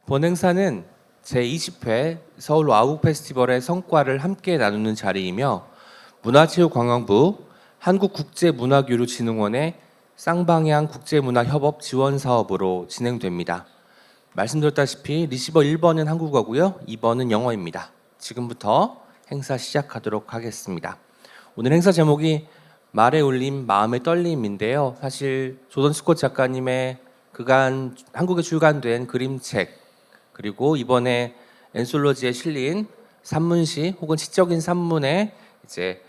본 행사는 제20회 서울 와우 페스티벌의 성과를 함께 나누는 자리이며 문화체육관광부 한국국제문화교류진흥원의 쌍방향 국제문화협업 지원 사업으로 진행됩니다. 말씀드렸다시피 리시버 1번은 한국어고요. 2번은 영어입니다. 지금부터 행사 시작하도록 하겠습니다. 오늘 행사 제목이 말에 울림 마음의 떨림인데요. 사실 조던 스콧 작가님의 그간 한국에 출간된 그림책 그리고 이번에 엔솔로지에 실린 산문시 혹은 시적인 산문에 이제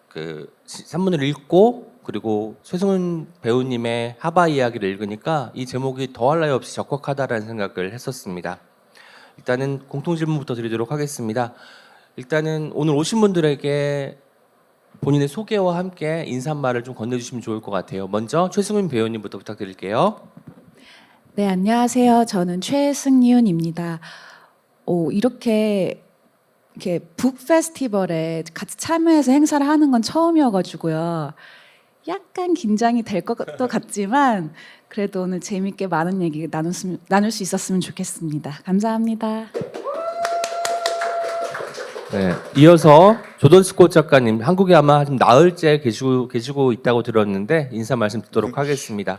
그 산문을 읽고 그리고 최승훈 배우님의 하바 이야기를 읽으니까 이 제목이 더할 나위 없이 적확하다라는 생각을 했었습니다. 일단은 공통 질문부터 드리도록 하겠습니다. 일단은 오늘 오신 분들에게 본인의 소개와 함께 인사말을 좀 건네주시면 좋을 것 같아요. 먼저 최승훈 배우님부터 부탁드릴게요. 네, 안녕하세요. 저는 최승윤입니다. 이렇게 북 페스티벌에 같이 참여해서 행사를 하는 건 처음이어가지고요. 약간 긴장이 될 것도 같지만 그래도 오늘 재밌게 많은 얘기 나눌 수 있었으면 좋겠습니다. 감사합니다. 네, 이어서 조던 스콧 작가님, 한국에 아마 좀 나흘째 계시고 있다고 들었는데 인사 말씀 듣도록 하겠습니다.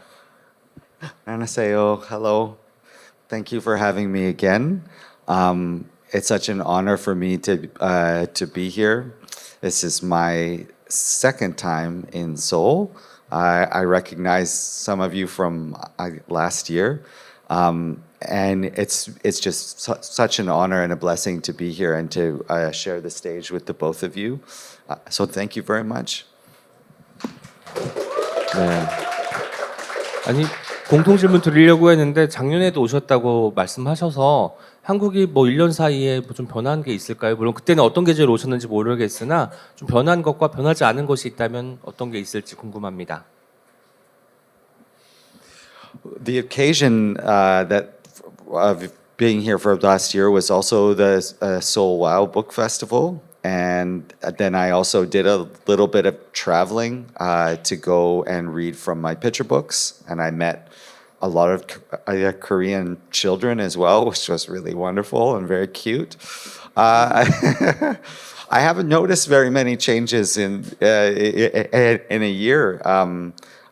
안녕하세요. Hello. Thank you for having me again. It's such an honor for me to be here. This is my second time in Seoul. I recognize some of you from last year, and it's just such an honor and a blessing to be here and to share the stage with the both of you. So thank you very much. 네. 아니 공통 질문 드리려고 했는데 작년에도 오셨다고 말씀하셔서 한국이 뭐 1년 사이에 좀 변한 게 있을까요? 물론 그때는 어떤 계절에 오셨는지 모르겠으나 좀 변한 것과 변하지 않은 것이 있다면 어떤 게 있을지 궁금합니다. The occasion of being here for last year was also the Seoul Wow Book Festival, and then I also did a little bit of traveling to go and read from my picture books, and I met a lot of Korean children as well, which was really wonderful and very cute. I haven't noticed very many changes in a year.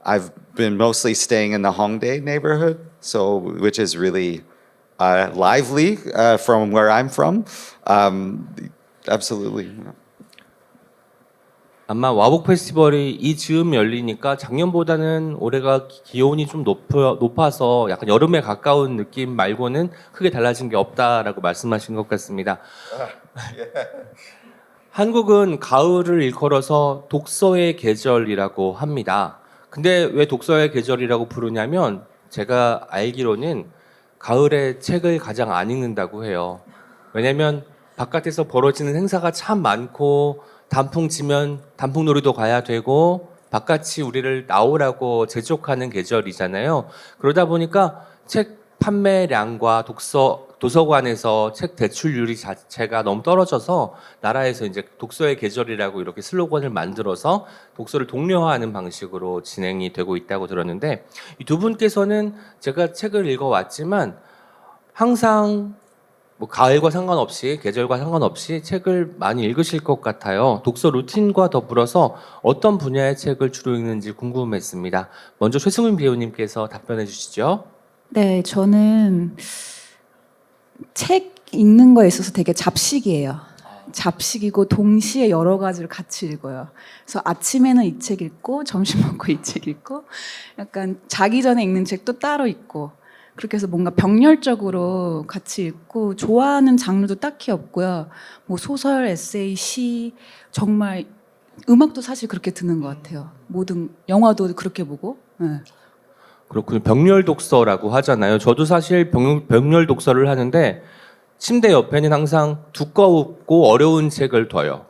I've been mostly staying in the Hongdae neighborhood, which is really lively from where I'm from. Absolutely. 아마 와복 페스티벌이 이 즈음 열리니까 작년보다는 올해가 기온이 좀 높아서 약간 여름에 가까운 느낌 말고는 크게 달라진 게 없다라고 말씀하신 것 같습니다. 한국은 가을을 일컬어서 독서의 계절이라고 합니다. 근데 왜 독서의 계절이라고 부르냐면 제가 알기로는 가을에 책을 가장 안 읽는다고 해요. 왜냐면 바깥에서 벌어지는 행사가 참 많고 단풍 지면 단풍놀이도 가야 되고 바깥이 우리를 나오라고 재촉하는 계절이잖아요. 그러다 보니까 책 판매량과 도서관에서 책 대출률이 자체가 너무 떨어져서 나라에서 이제 독서의 계절이라고 이렇게 슬로건을 만들어서 독서를 독려하는 방식으로 진행이 되고 있다고 들었는데 이 두 분께서는 제가 책을 읽어왔지만 항상 뭐 가을과 상관없이 계절과 상관없이 책을 많이 읽으실 것 같아요. 독서 루틴과 더불어서 어떤 분야의 책을 주로 읽는지 궁금했습니다. 먼저 최승훈 배우님께서 답변해 주시죠. 네, 저는 책 읽는 거에 있어서 되게 잡식이에요. 잡식이고 동시에 여러 가지를 같이 읽어요. 그래서 아침에는 이 책 읽고 점심 먹고 이 책 읽고 약간 자기 전에 읽는 책도 따로 읽고 그렇게 해서 뭔가 병렬적으로 같이 읽고 좋아하는 장르도 딱히 없고요. 뭐 소설, 에세이, 시 정말 음악도 사실 그렇게 듣는 것 같아요. 모든 영화도 그렇게 보고. 네. 그렇군요. 병렬 독서라고 하잖아요. 저도 사실 병렬 독서를 하는데 침대 옆에는 항상 두껍고 어려운 책을 둬요.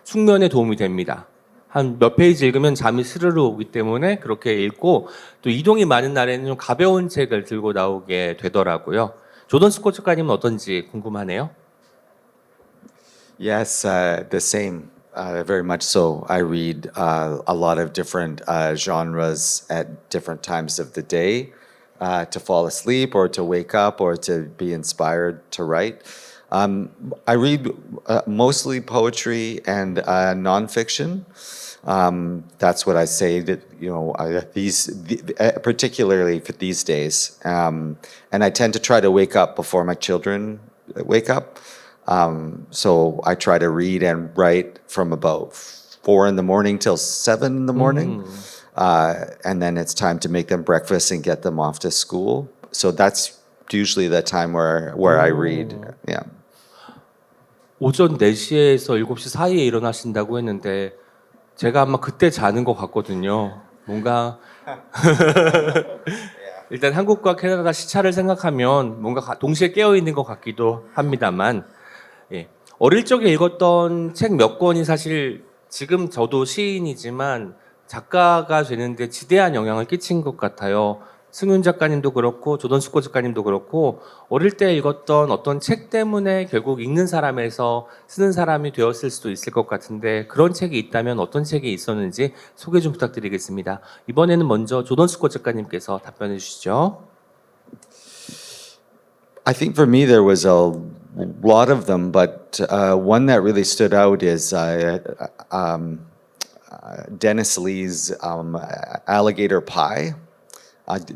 숙면에 도움이 됩니다. 한 몇 페이지 읽으면 잠이 스르르 오기 때문에 그렇게 읽고 또 이동이 많은 날에는 좀 가벼운 책을 들고 나오게 되더라고요. 조던 스콧 작가님은 어떤지 궁금하네요. Yes, the same. Very much so. I read a lot of different genres at different times of the day. to fall asleep or to wake up or to be inspired to write. I read mostly poetry and nonfiction. That's what I say that particularly for these days. And I tend to try to wake up before my children wake up. So I try to read and write from about 4 in the morning till 7 in the morning. And then it's time to make them breakfast and get them off to school. So that's usually the time where I read. Yeah. 오전 4시에서 7시 사이에 일어나신다고 했는데 제가 아마 그때 자는 것 같거든요. 뭔가 일단 한국과 캐나다 시차를 생각하면 뭔가 동시에 깨어 있는 것 같기도 합니다만, 예. 어릴 적에 읽었던 책 몇 권이 사실 지금 저도 시인이지만 작가가 되는데 지대한 영향을 끼친 것 같아요. 승윤 작가님도 그렇고 조던스코 작가님도 그렇고 어릴 때 읽었던 어떤 책 때문에 결국 읽는 사람에서 쓰는 사람이 되었을 수도 있을 것 같은데, 그런 책이 있다면 어떤 책이 있었는지 소개 좀 부탁드리겠습니다. 이번에는 먼저 조던스코 작가님께서 답변해 주시죠. I think for me there was a lot of them, but one that really stood out is Dennis Lee's Alligator Pie.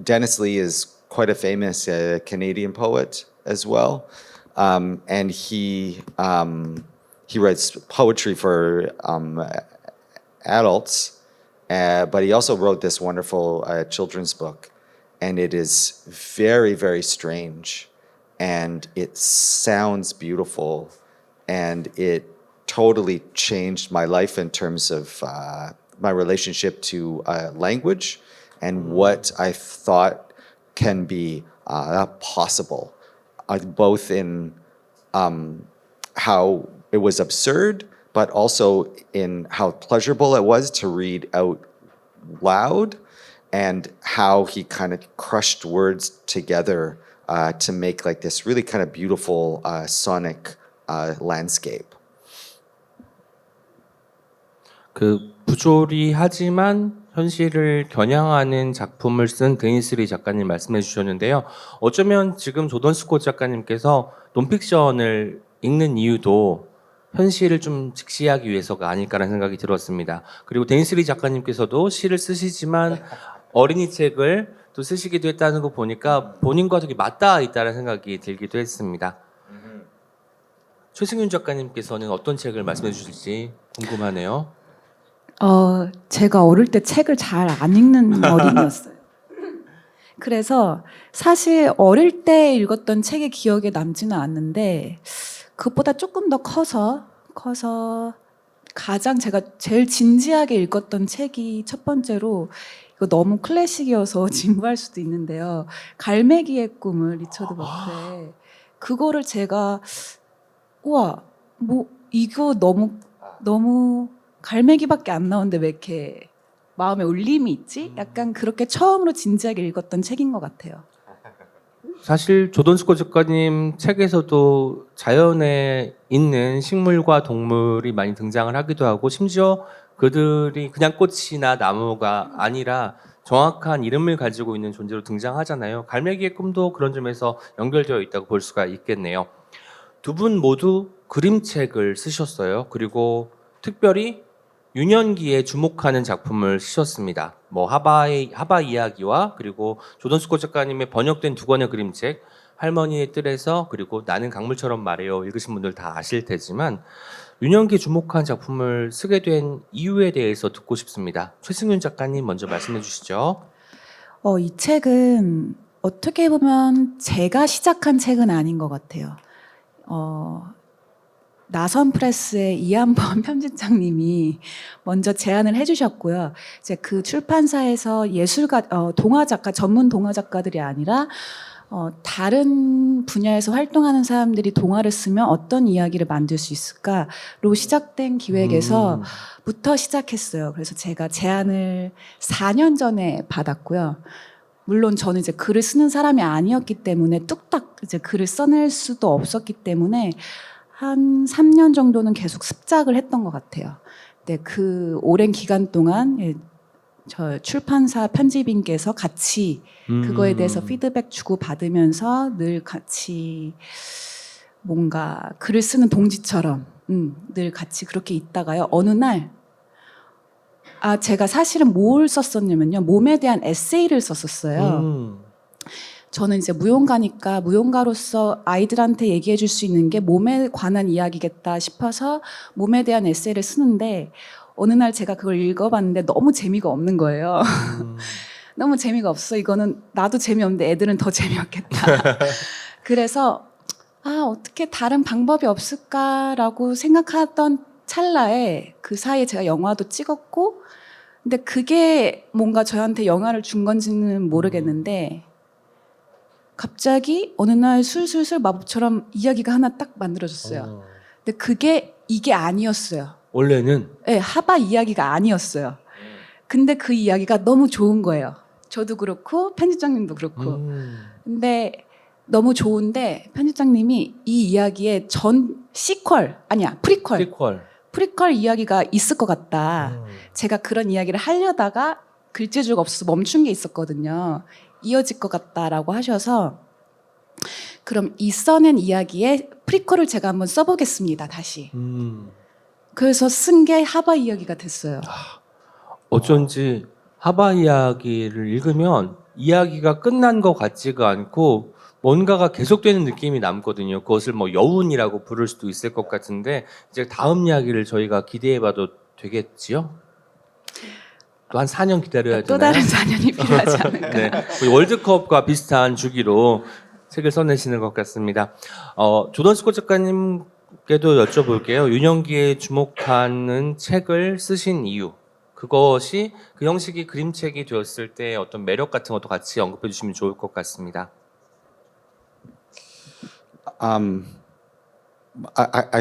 Dennis Lee is quite a famous Canadian poet as well, and he writes poetry for adults, but he also wrote this wonderful children's book, and it is very, very strange, and it sounds beautiful, and it totally changed my life in terms of my relationship to language and what I thought can be possible, both in how it was absurd, but also in how pleasurable it was to read out loud, and how he kind of crushed words together to make like this really kind of beautiful sonic landscape. 그 부조리하지만 현실을 겨냥하는 작품을 쓴 데니스 리 작가님 말씀해 주셨는데요. 어쩌면 지금 조던 스콧 작가님께서 논픽션을 읽는 이유도 현실을 좀 직시하기 위해서가 아닐까라는 생각이 들었습니다. 그리고 데니스 리 작가님께서도 시를 쓰시지만 어린이 책을 또 쓰시기도 했다는 거 보니까 본인과 되게 맞닿아 있다는 생각이 들기도 했습니다. 최승윤 작가님께서는 어떤 책을 말씀해 주실지 궁금하네요. 제가 어릴 때 책을 잘 안 읽는 어린이였어요. 그래서 사실 어릴 때 읽었던 책이 기억에 남지는 않는데, 그것보다 조금 더 커서 가장 제가 제일 진지하게 읽었던 책이 첫 번째로, 이거 너무 클래식이어서 진부할 수도 있는데요, 갈매기의 꿈을 리처드 버크의, 그거를 제가 우와, 뭐 이거 너무 갈매기밖에 안 나오는데 왜 이렇게 마음에 울림이 있지? 약간 그렇게 처음으로 진지하게 읽었던 책인 것 같아요. 사실 조던 스콧 작가님 책에서도 자연에 있는 식물과 동물이 많이 등장을 하기도 하고, 심지어 그들이 그냥 꽃이나 나무가 아니라 정확한 이름을 가지고 있는 존재로 등장하잖아요. 갈매기의 꿈도 그런 점에서 연결되어 있다고 볼 수가 있겠네요. 두 분 모두 그림책을 쓰셨어요. 그리고 특별히 유년기에 주목하는 작품을 쓰셨습니다. 뭐 하바 이야기와 그리고 조던 스콧 작가님의 번역된 2권의 그림책 할머니의 뜰에서, 그리고 나는 강물처럼 말해요, 읽으신 분들 다 아실 테지만 유년기에 주목한 작품을 쓰게 된 이유에 대해서 듣고 싶습니다. 최승윤 작가님 먼저 말씀해 주시죠. 이 책은 어떻게 보면 제가 시작한 책은 아닌 것 같아요. 나선 프레스의 이한범 편집장님이 먼저 제안을 해주셨고요. 이제 그 출판사에서 예술가, 동화 작가, 전문 동화 작가들이 아니라 다른 분야에서 활동하는 사람들이 동화를 쓰면 어떤 이야기를 만들 수 있을까로 시작된 기획에서부터 시작했어요. 그래서 제가 제안을 4년 전에 받았고요. 물론 저는 이제 글을 쓰는 사람이 아니었기 때문에 뚝딱 이제 글을 써낼 수도 없었기 때문에 한 3년 정도는 계속 습작을 했던 것 같아요. 근데 그 오랜 기간 동안 저 출판사 편집인께서 같이 그거에 대해서 피드백 주고 받으면서 늘 같이 뭔가 글을 쓰는 동지처럼 늘 같이 그렇게 있다가요. 어느 날 제가 사실은 뭘 썼었냐면요. 몸에 대한 에세이를 썼었어요. 저는 이제 무용가니까 무용가로서 아이들한테 얘기해 줄 수 있는 게 몸에 관한 이야기겠다 싶어서 몸에 대한 에세이를 쓰는데 어느 날 제가 그걸 읽어봤는데 너무 재미가 없는 거예요. 너무 재미가 없어. 이거는 나도 재미없는데 애들은 더 재미없겠다. 그래서 어떻게 다른 방법이 없을까라고 생각하던 찰나에 그 사이에 제가 영화도 찍었고 근데 그게 뭔가 저한테 영화를 준 건지는 모르겠는데 갑자기 어느 날 술술술 마법처럼 이야기가 하나 딱 만들어졌어요. 근데 그게 이게 아니었어요. 원래는 네, 하바 이야기가 아니었어요. 근데 그 이야기가 너무 좋은 거예요. 저도 그렇고 편집장님도 그렇고. 근데 너무 좋은데 편집장님이 이 이야기에 프리퀄 이야기가 있을 것 같다. 제가 그런 이야기를 하려다가 글재주가 없어서 멈춘 게 있었거든요. 이어질 것 같다라고 하셔서 그럼 이 써낸 이야기에 프리퀄을 제가 한번 써보겠습니다. 다시. 그래서 쓴 게 하바 이야기가 됐어요. 어쩐지 하바 이야기를 읽으면 이야기가 끝난 것 같지가 않고 뭔가가 계속되는 느낌이 남거든요. 그것을 뭐 여운이라고 부를 수도 있을 것 같은데 이제 다음 이야기를 저희가 기대해봐도 되겠지요? 또 한 4년 기다려야 또 되나요? 다른 4년이 필요하지 않을까. 네, 우리 월드컵과 비슷한 주기로 책을 써내시는 것 같습니다. 조던 스콧 작가님께도 여쭤볼게요. 윤영기에 주목하는 책을 쓰신 이유, 그것이 그 형식이 그림책이 되었을 때 어떤 매력 같은 것도 같이 언급해 주시면 좋을 것 같습니다. I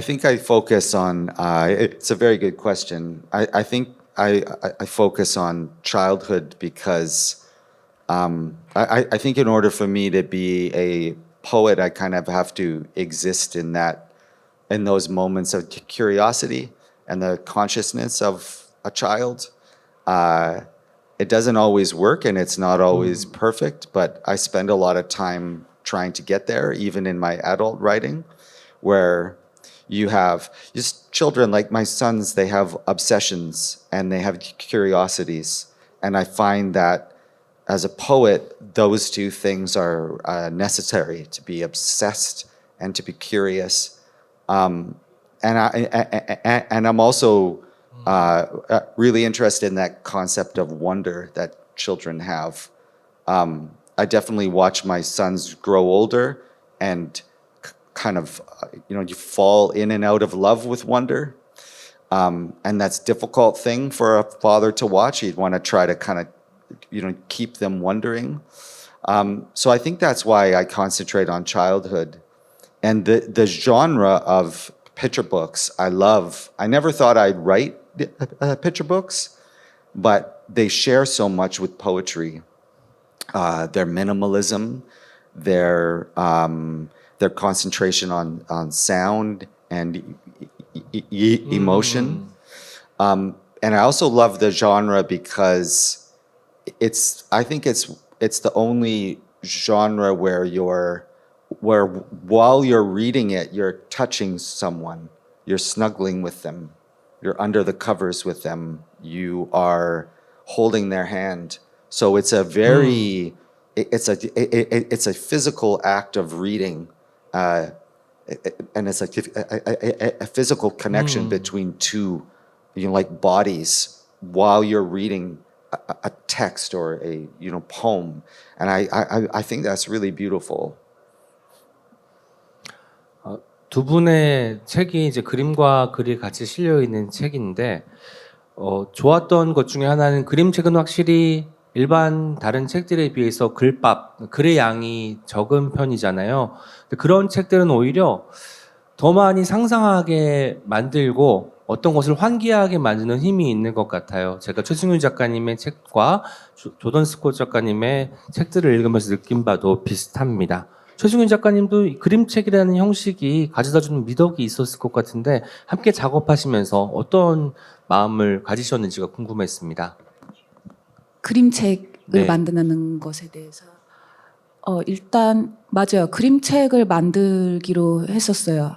think I focus on. It's a very good question. I think I focus on childhood because I think in order for me to be a poet, I kind of have to exist in those moments of curiosity and the consciousness of a child. It doesn't always work and it's not always perfect, but I spend a lot of time trying to get there, even in my adult writing, where you have just children like my sons, they have obsessions and they have curiosities. And I find that as a poet, those two things are necessary, to be obsessed and to be curious. And I'm also really interested in that concept of wonder that children have. I definitely watch my sons grow older and kind of, you fall in and out of love with wonder. And that's a difficult thing for a father to watch. You'd want to try to kind of, keep them wondering. So I think that's why I concentrate on childhood. And the genre of picture books I love. I never thought I'd write picture books, but they share so much with poetry. Their minimalism, their concentration on sound and emotion. And I also love the genre because I think it's the only genre where while you're reading it, you're touching someone, you're snuggling with them, you're under the covers with them, you are holding their hand. So it's a very, it's a physical act of reading, and it's a physical connection between two, like bodies while you're reading a text or a poem, and I think that's really beautiful. 두 분의 책이 이제 그림과 글이 같이 실려 있는 책인데 좋았던 것 중에 하나는 그림책은 확실히 일반 다른 책들에 비해서 글의 양이 적은 편이잖아요. 근데 그런 책들은 오히려 더 많이 상상하게 만들고 어떤 것을 환기하게 만드는 힘이 있는 것 같아요. 제가 최승윤 작가님의 책과 조던 스콧 작가님의 책들을 읽으면서 느낀 바도 비슷합니다. 최승윤 작가님도 그림책이라는 형식이 가져다주는 미덕이 있었을 것 같은데 함께 작업하시면서 어떤 마음을 가지셨는지가 궁금했습니다. 그림책을 네. 만드는 것에 대해서 일단 맞아요. 그림책을 만들기로 했었어요.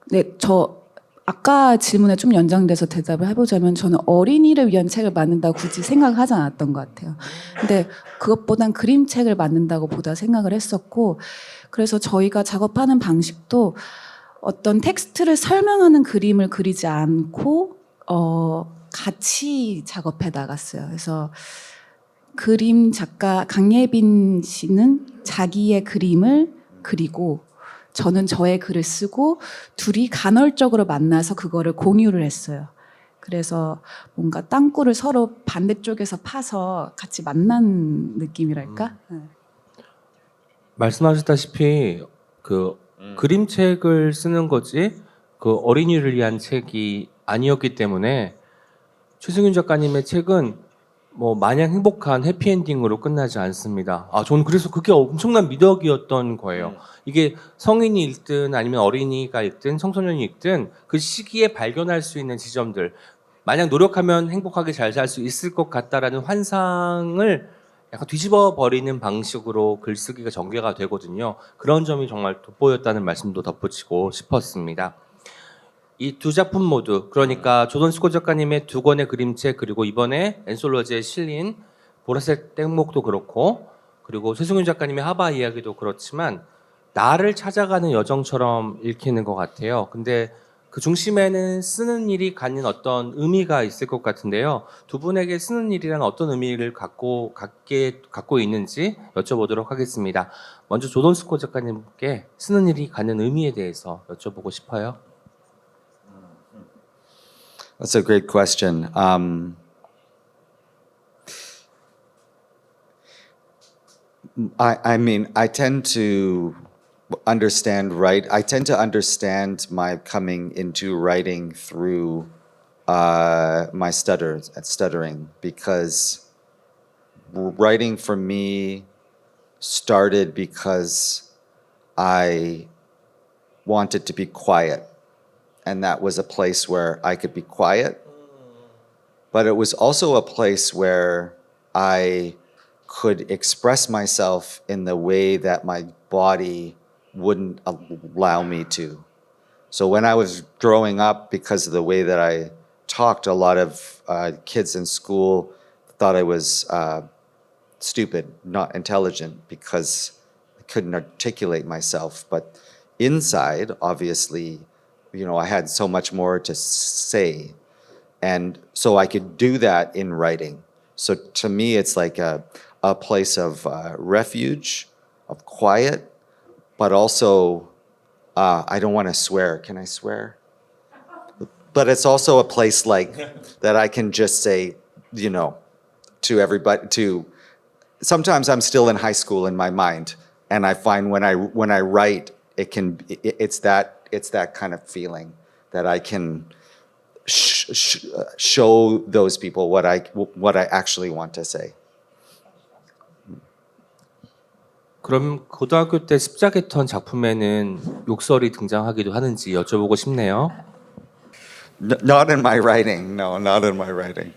네, 저 아까 질문에 좀 연장돼서 대답을 해보자면 저는 어린이를 위한 책을 만든다고 굳이 생각하지 않았던 것 같아요. 근데 그것보단 그림책을 만든다고 보다 생각을 했었고 그래서 저희가 작업하는 방식도 어떤 텍스트를 설명하는 그림을 그리지 않고 같이 작업해 나갔어요. 그래서 그림 작가 강예빈 씨는 자기의 그림을 그리고 저는 저의 글을 쓰고 둘이 간헐적으로 만나서 그거를 공유를 했어요. 그래서 뭔가 땅굴을 서로 반대쪽에서 파서 같이 만난 느낌이랄까? 네. 말씀하셨다시피 그 그림책을 쓰는 거지 그 어린이를 위한 책이 아니었기 때문에 최승윤 작가님의 책은 뭐 마냥 행복한 해피엔딩으로 끝나지 않습니다. 저는 그래서 그게 엄청난 미덕이었던 거예요. 이게 성인이 읽든 아니면 어린이가 읽든 청소년이 읽든 그 시기에 발견할 수 있는 지점들, 마냥 노력하면 행복하게 잘 살 수 있을 것 같다라는 환상을 약간 뒤집어 버리는 방식으로 글쓰기가 전개가 되거든요. 그런 점이 정말 돋보였다는 말씀도 덧붙이고 싶었습니다. 이 두 작품 모두, 그러니까 조던 스콧 작가님의 두 권의 그림책, 그리고 이번에 엔솔로지에 실린 보라색 땡목도 그렇고, 그리고 최승윤 작가님의 하바 이야기도 그렇지만 나를 찾아가는 여정처럼 읽히는 것 같아요. 근데 그 중심에는 쓰는 일이 갖는 어떤 의미가 있을 것 같은데요. 두 분에게 쓰는 일이란 어떤 의미를 갖고 있는지 여쭤보도록 하겠습니다. 먼저 조던 스콧 작가님께 쓰는 일이 갖는 의미에 대해서 여쭤보고 싶어요. That's a great question. I mean, I tend to understand my coming into writing through my stuttering, because writing for me started because I wanted to be quiet. And that was a place where I could be quiet. But it was also a place where I could express myself in the way that my body wouldn't allow me to. So when I was growing up, because of the way that I talked, a lot of kids in school thought I was stupid, not intelligent, because I couldn't articulate myself. But inside, obviously, I had so much more to say. And so I could do that in writing. So to me, it's like a place of refuge, of quiet, but also, I don't want to swear. Can I swear? But it's also a place like that I can just say, to everybody, sometimes I'm still in high school in my mind. And I find when I write, it's that kind of feeling that I can show those people what I actually want to say. 그럼 고등학교 때 십자개턴 작품에는 욕설이 등장하기도 하는지 여쭤보고 싶네요. Not in my writing. No, not in my writing.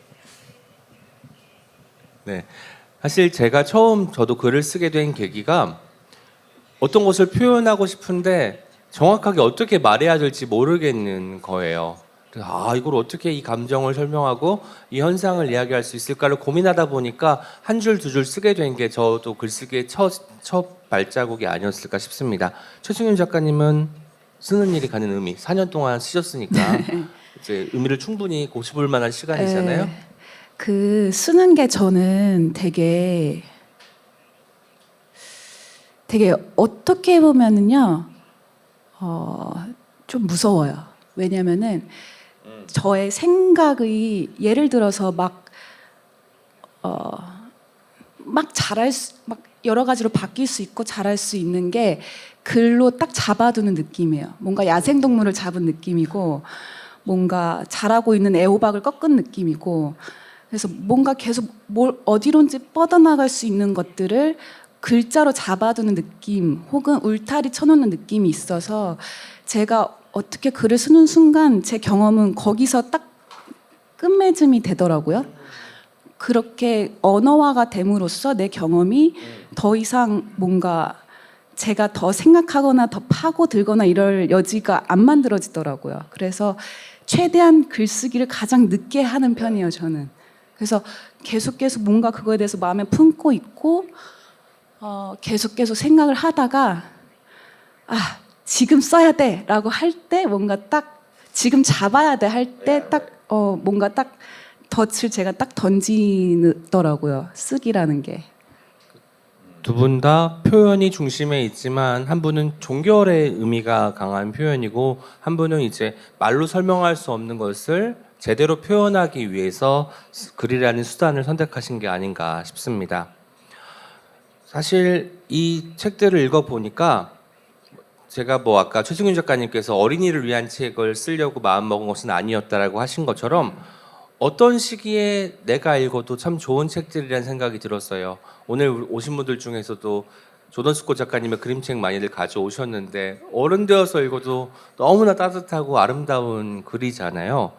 네, 사실 제가 처음 저도 글을 쓰게 된 계기가 어떤 것을 표현하고 싶은데 정확하게 어떻게 말해야 될지 모르겠는 거예요. 그래서 이걸 어떻게 이 감정을 설명하고 이 현상을 이야기할 수 있을까를 고민하다 보니까 한 줄 두 줄 쓰게 된 게 저도 글쓰기의 첫 발자국이 아니었을까 싶습니다. 최승윤 작가님은 쓰는 일이 갖는 의미, 4년 동안 쓰셨으니까 이제 의미를 충분히 고집을 만한 시간이잖아요. 그 쓰는 게 저는 되게 어떻게 보면은요, 좀 무서워요. 왜냐면은 저의 생각이 예를 들어서 막 여러 가지로 바뀔 수 있고 자랄 수 있는 게 글로 딱 잡아두는 느낌이에요. 뭔가 야생동물을 잡은 느낌이고, 뭔가 자라고 있는 애호박을 꺾은 느낌이고, 그래서 뭔가 계속 어디론지 뻗어나갈 수 있는 것들을 글자로 잡아두는 느낌, 혹은 울타리 쳐놓는 느낌이 있어서 제가 어떻게 글을 쓰는 순간 제 경험은 거기서 딱 끝맺음이 되더라고요. 그렇게 언어화가 됨으로써 내 경험이 더 이상 뭔가 제가 더 생각하거나 더 파고들거나 이럴 여지가 안 만들어지더라고요. 그래서 최대한 글쓰기를 가장 늦게 하는 편이에요, 저는. 그래서 계속 뭔가 그거에 대해서 마음에 품고 있고 계속 생각을 하다가 지금 써야 돼라고 할 때 뭔가 딱 지금 잡아야 돼 할 때 딱 뭔가 딱 덫을 제가 딱 던지더라고요. 쓰기라는 게. 두 분 다 표현이 중심에 있지만 한 분은 종결의 의미가 강한 표현이고 한 분은 이제 말로 설명할 수 없는 것을 제대로 표현하기 위해서 글이라는 수단을 선택하신 게 아닌가 싶습니다. 사실 이 책들을 읽어보니까 제가 뭐 아까 최승윤 작가님께서 어린이를 위한 책을 쓰려고 마음먹은 것은 아니었다라고 하신 것처럼 어떤 시기에 내가 읽어도 참 좋은 책들이라는 생각이 들었어요. 오늘 오신 분들 중에서도 조던 스콧 작가님의 그림책 많이들 가져오셨는데 어른 되어서 읽어도 너무나 따뜻하고 아름다운 글이잖아요.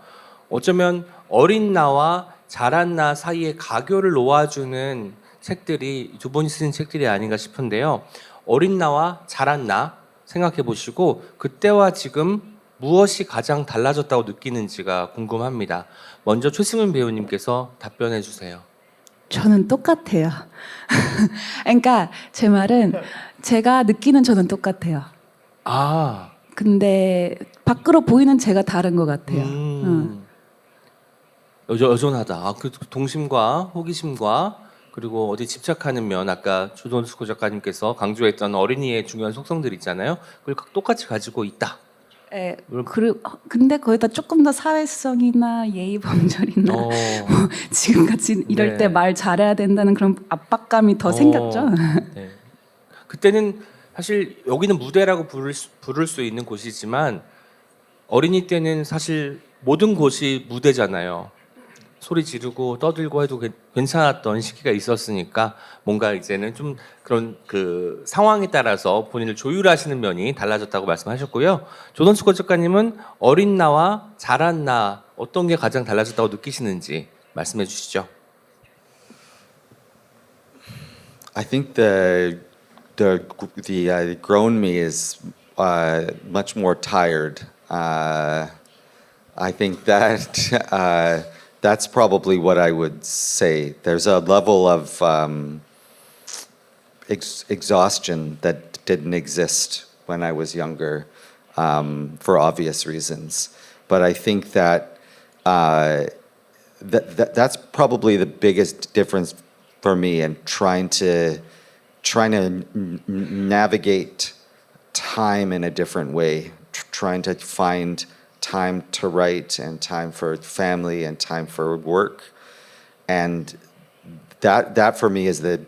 어쩌면 어린 나와 자란 나 사이에 가교를 놓아주는 책들이 두 분이 쓰신 책들이 아닌가 싶은데요. 어린 나와 자란 나 생각해 보시고 그때와 지금 무엇이 가장 달라졌다고 느끼는지가 궁금합니다. 먼저 최승은 배우님께서 답변해 주세요. 저는 똑같아요. 그러니까 제 말은 제가 느끼는 저는 똑같아요. 아, 근데 밖으로 보이는 제가 다른 것 같아요. 응. 여전하다. 그 동심과 호기심과 그리고 어디 집착하는 면 아까 조던스코 작가님께서 강조했던 어린이의 중요한 속성들 있잖아요. 그걸 똑같이 가지고 있다. 예, 근데 거기다 조금 더 사회성이나 예의 범절이나 어, 지금 같이 이럴 네. 때 말 잘해야 된다는 그런 압박감이 더 생겼죠. 네. 그때는 사실 여기는 무대라고 부를 수 있는 곳이지만 어린이 때는 사실 모든 곳이 무대잖아요. 소리 지르고 떠들고 해도 괜찮았던 시기가 있었으니까 뭔가 이제는 좀 그런 그 상황에 따라서 본인을 조율하시는 면이 달라졌다고 말씀하셨고요. 조던 스콧 작가님은 어린 나와 자란 나 어떤 게 가장 달라졌다고 느끼시는지 말씀해 주시죠. I think the grown me is much more tired. I think that that's probably what I would say. There's a level of exhaustion that didn't exist when I was younger, for obvious reasons. But I think that that's probably the biggest difference for me in trying to navigate time in a different way, trying to find time to write and time for family and time for work, and that for me is the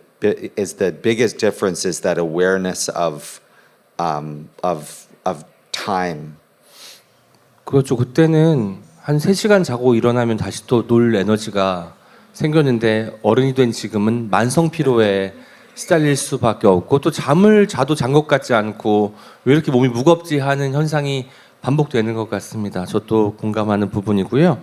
biggest difference, is that awareness of time. 그렇죠. 그때는 한 3시간 자고 일어나면 다시 또 놀 에너지가 생겼는데 어른이 된 지금은 만성 피로에 시달릴 수밖에 없고 또 잠을 자도 잔 것 같지 않고 왜 이렇게 몸이 무겁지 하는 현상이 반복되는 것 같습니다. 저도 공감하는 부분이고요.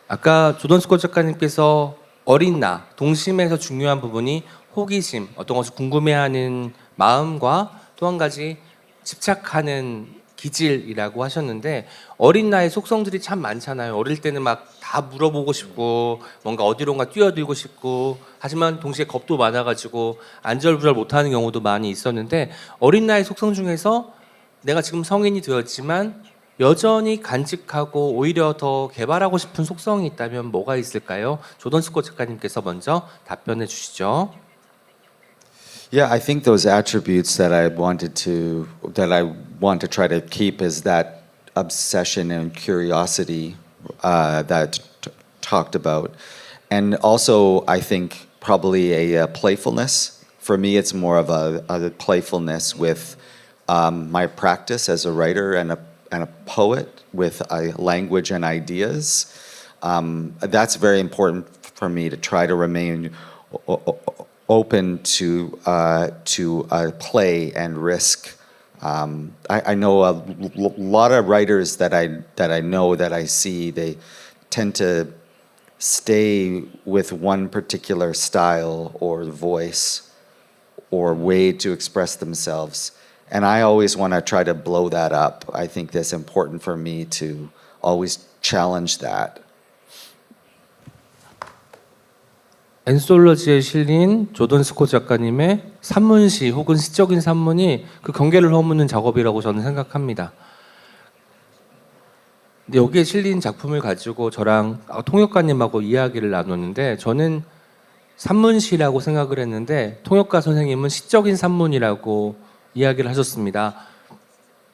아까 조던 스콧 작가님께서 어린 나, 동심에서 중요한 부분이 호기심, 어떤 것을 궁금해하는 마음과 또 한 가지 집착하는 기질이라고 하셨는데 어린 나의 속성들이 참 많잖아요. 어릴 때는 막 다 물어보고 싶고 뭔가 어디론가 뛰어들고 싶고 하지만 동시에 겁도 많아가지고 안절부절 못하는 경우도 많이 있었는데 어린 나의 속성 중에서 내가 지금 성인이 되었지만 여전히 간직하고 오히려 더 개발하고 싶은 속성이 있다면 뭐가 있을까요? 조던 스콧 작가님께서 먼저 답변해 주시죠. Yeah, I think those attributes that I want to try to keep is that obsession and curiosity that talked about, and also I think probably a playfulness. For me, it's more of a playfulness with my practice as a writer and a poet, with language and ideas. That's very important for me, to try to remain open to play and risk. I know a lot of writers that I know, that I see, they tend to stay with one particular style or voice or way to express themselves. And I always want to try to blow that up. I think that's important for me to always challenge that. 엔솔로지에 실린 조던 스콧 작가님의 산문시 혹은 시적인 산문이 그 경계를 허무는 작업이라고 저는 생각합니다. 근데 여기에 실린 작품을 가지고 저랑 통역가님하고 이야기를 나눴는데 저는 산문시라고 생각을 했는데 통역가 선생님은 시적인 산문이라고 이야기를 하셨습니다.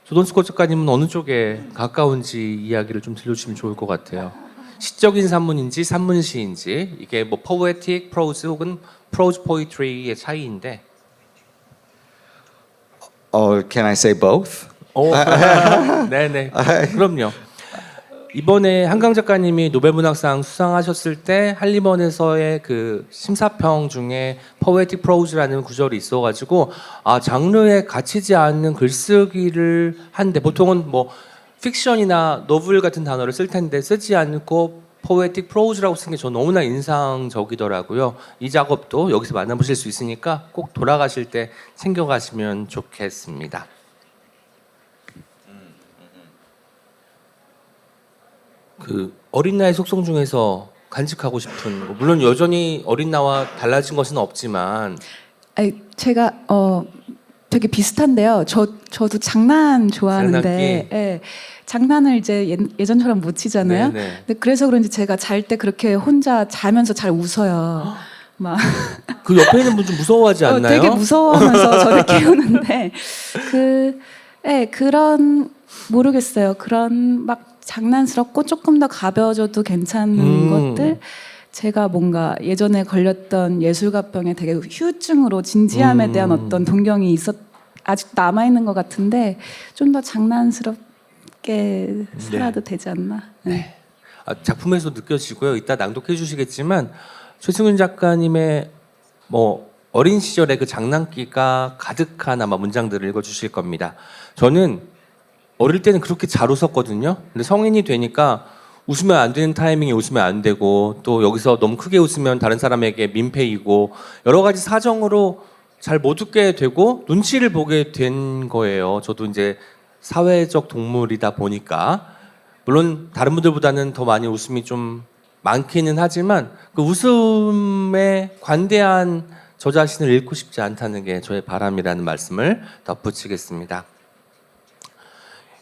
조던 스콧 작가님은 어느 쪽에 가까운지 이야기를 좀 들려주시면 좋을 것 같아요. 시적인 산문인지 산문시인지 이게 뭐 poetic prose 혹은 prose poetry의 차이인데. Can I say both? 네네. 그럼요. 이번에 한강 작가님이 노벨문학상 수상하셨을 때 한림원에서의 그 심사평 중에 poetic prose라는 구절이 있어가지고 장르에 갇히지 않는 글쓰기를 한데 보통은 뭐 픽션이나 노블 같은 단어를 쓸 텐데 쓰지 않고 poetic prose라고 쓴 게 저는 너무나 인상적이더라고요. 이 작업도 여기서 만나보실 수 있으니까 꼭 돌아가실 때 챙겨가시면 좋겠습니다. 그 어린 나이 속성 중에서 간직하고 싶은 물론 여전히 어린 나와 달라진 것은 없지만 제가 되게 비슷한데요. 저도 장난 좋아하는데 장난기? 예, 장난을 이제 예전처럼 못 치잖아요. 네네. 근데 그래서 그런지 제가 잘 때 그렇게 혼자 자면서 잘 웃어요. 막 그 옆에 있는 분 좀 무서워하지 않나요? 되게 무서워하면서 저를 깨우는데 그런 모르겠어요. 그런 막 장난스럽고 조금 더 가벼워져도 괜찮은 것들. 제가 뭔가 예전에 걸렸던 예술가병에 되게 후유증으로 진지함에 대한 어떤 동경이 아직 남아 있는 것 같은데 좀 더 장난스럽게 살아도 되지 않나? 네. 작품에서 느껴지고요. 이따 낭독해 주시겠지만 최승윤 작가님의 뭐 어린 시절의 그 장난기가 가득한 아마 문장들을 읽어 주실 겁니다. 저는 어릴 때는 그렇게 잘 웃었거든요. 근데 성인이 되니까 웃으면 안 되는 타이밍에 웃으면 안 되고 또 여기서 너무 크게 웃으면 다른 사람에게 민폐이고 여러 가지 사정으로 잘 못 웃게 되고 눈치를 보게 된 거예요. 저도 이제 사회적 동물이다 보니까 물론 다른 분들보다는 더 많이 웃음이 좀 많기는 하지만 그 웃음에 관대한 저 자신을 잃고 싶지 않다는 게 저의 바람이라는 말씀을 덧붙이겠습니다.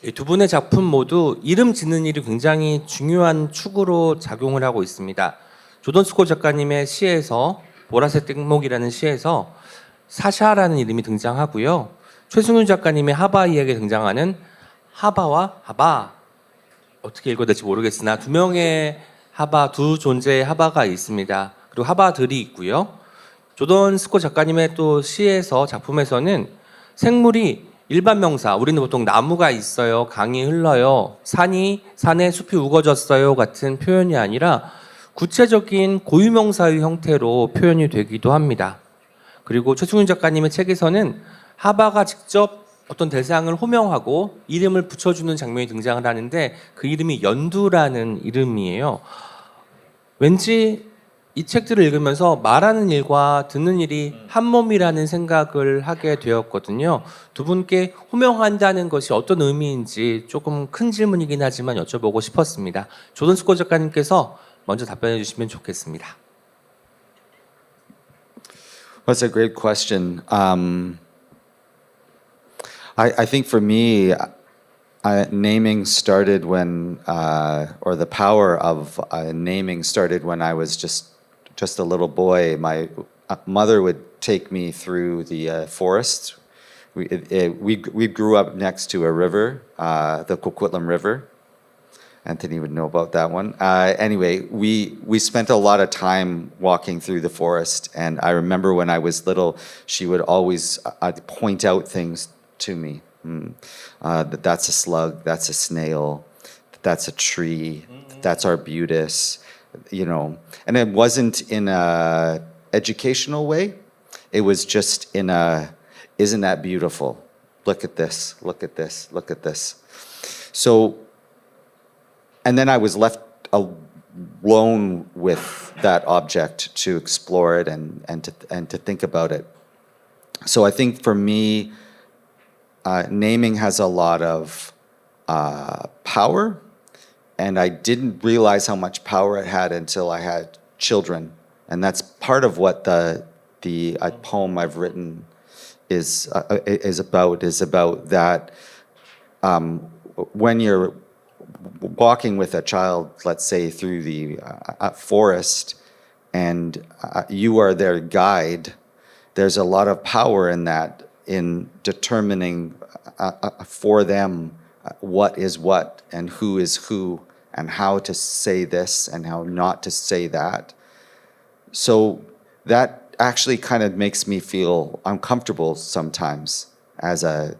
이 두 분의 작품 모두 이름 짓는 일이 굉장히 중요한 축으로 작용을 하고 있습니다. 조던 스콧 작가님의 시에서 보라색 땡목이라는 시에서 사샤라는 이름이 등장하고요. 최승윤 작가님의 하바이에게 등장하는 하바와 하바 어떻게 읽어야 될지 모르겠으나 두 명의 하바, 두 존재의 하바가 있습니다. 그리고 하바들이 있고요. 조던 스콧 작가님의 또 시에서 작품에서는 생물이 일반 명사, 우리는 보통 나무가 있어요, 강이 흘러요, 산에 숲이 우거졌어요 같은 표현이 아니라 구체적인 고유명사의 형태로 표현이 되기도 합니다. 그리고 최승윤 작가님의 책에서는 하바가 직접 어떤 대상을 호명하고 이름을 붙여주는 장면이 등장을 하는데 그 이름이 연두라는 이름이에요. 왠지 이 책들을 읽으면서 말하는 일과 듣는 일이 한 몸이라는 생각을 하게 되었거든요. 두 분께 호명한다는 것이 어떤 의미인지 조금 큰 질문이긴 하지만 여쭤보고 싶었습니다. 조던 스콧 작가님께서 먼저 답변해 주시면 좋겠습니다. That's a great question. I think for me, naming started when, or the power of naming started when I was just a little boy. My mother would take me through the forest. We grew up next to a river, the Coquitlam River. Anthony would know about that one. Anyway, we spent a lot of time walking through the forest, and I remember when I was little, she would always point out things to me. That's a slug, that's a snail, that's a tree, that's arbutus, And it wasn't in a educational way. It was just in a, isn't that beautiful? Look at this, look at this, look at this. So, and then I was left blown with that object to explore it and to think about it. So I think for me, naming has a lot of power, and I didn't realize how much power it had until I had children, and that's part of what the poem I've written is about that. When you're walking with a child, let's say through the forest, and you are their guide, there's a lot of power in that, in determining for them what is what and who is who and how to say this and how not to say that. So that actually kind of makes me feel uncomfortable sometimes as a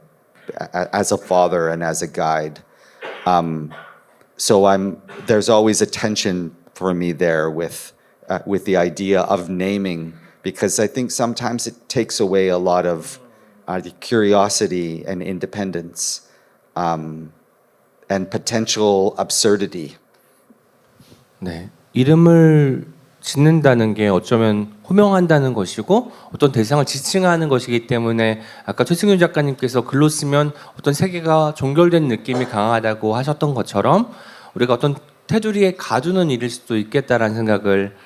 father and as a guide. So there's always a tension for me there with the idea of naming, because I think sometimes it takes away a lot of the curiosity and independence and potential absurdity. 네, 이름을 짓는다는 게 어쩌면 호명한다는 것이고 어떤 대상을 지칭하는 것이기 때문에 아까 최승윤 작가님께서 글로 쓰면 어떤 세계가 종결된 느낌이 강하다고 하셨던 것처럼 우리가 어떤 테두리에 가두는 일일 수도 있겠다라는 생각을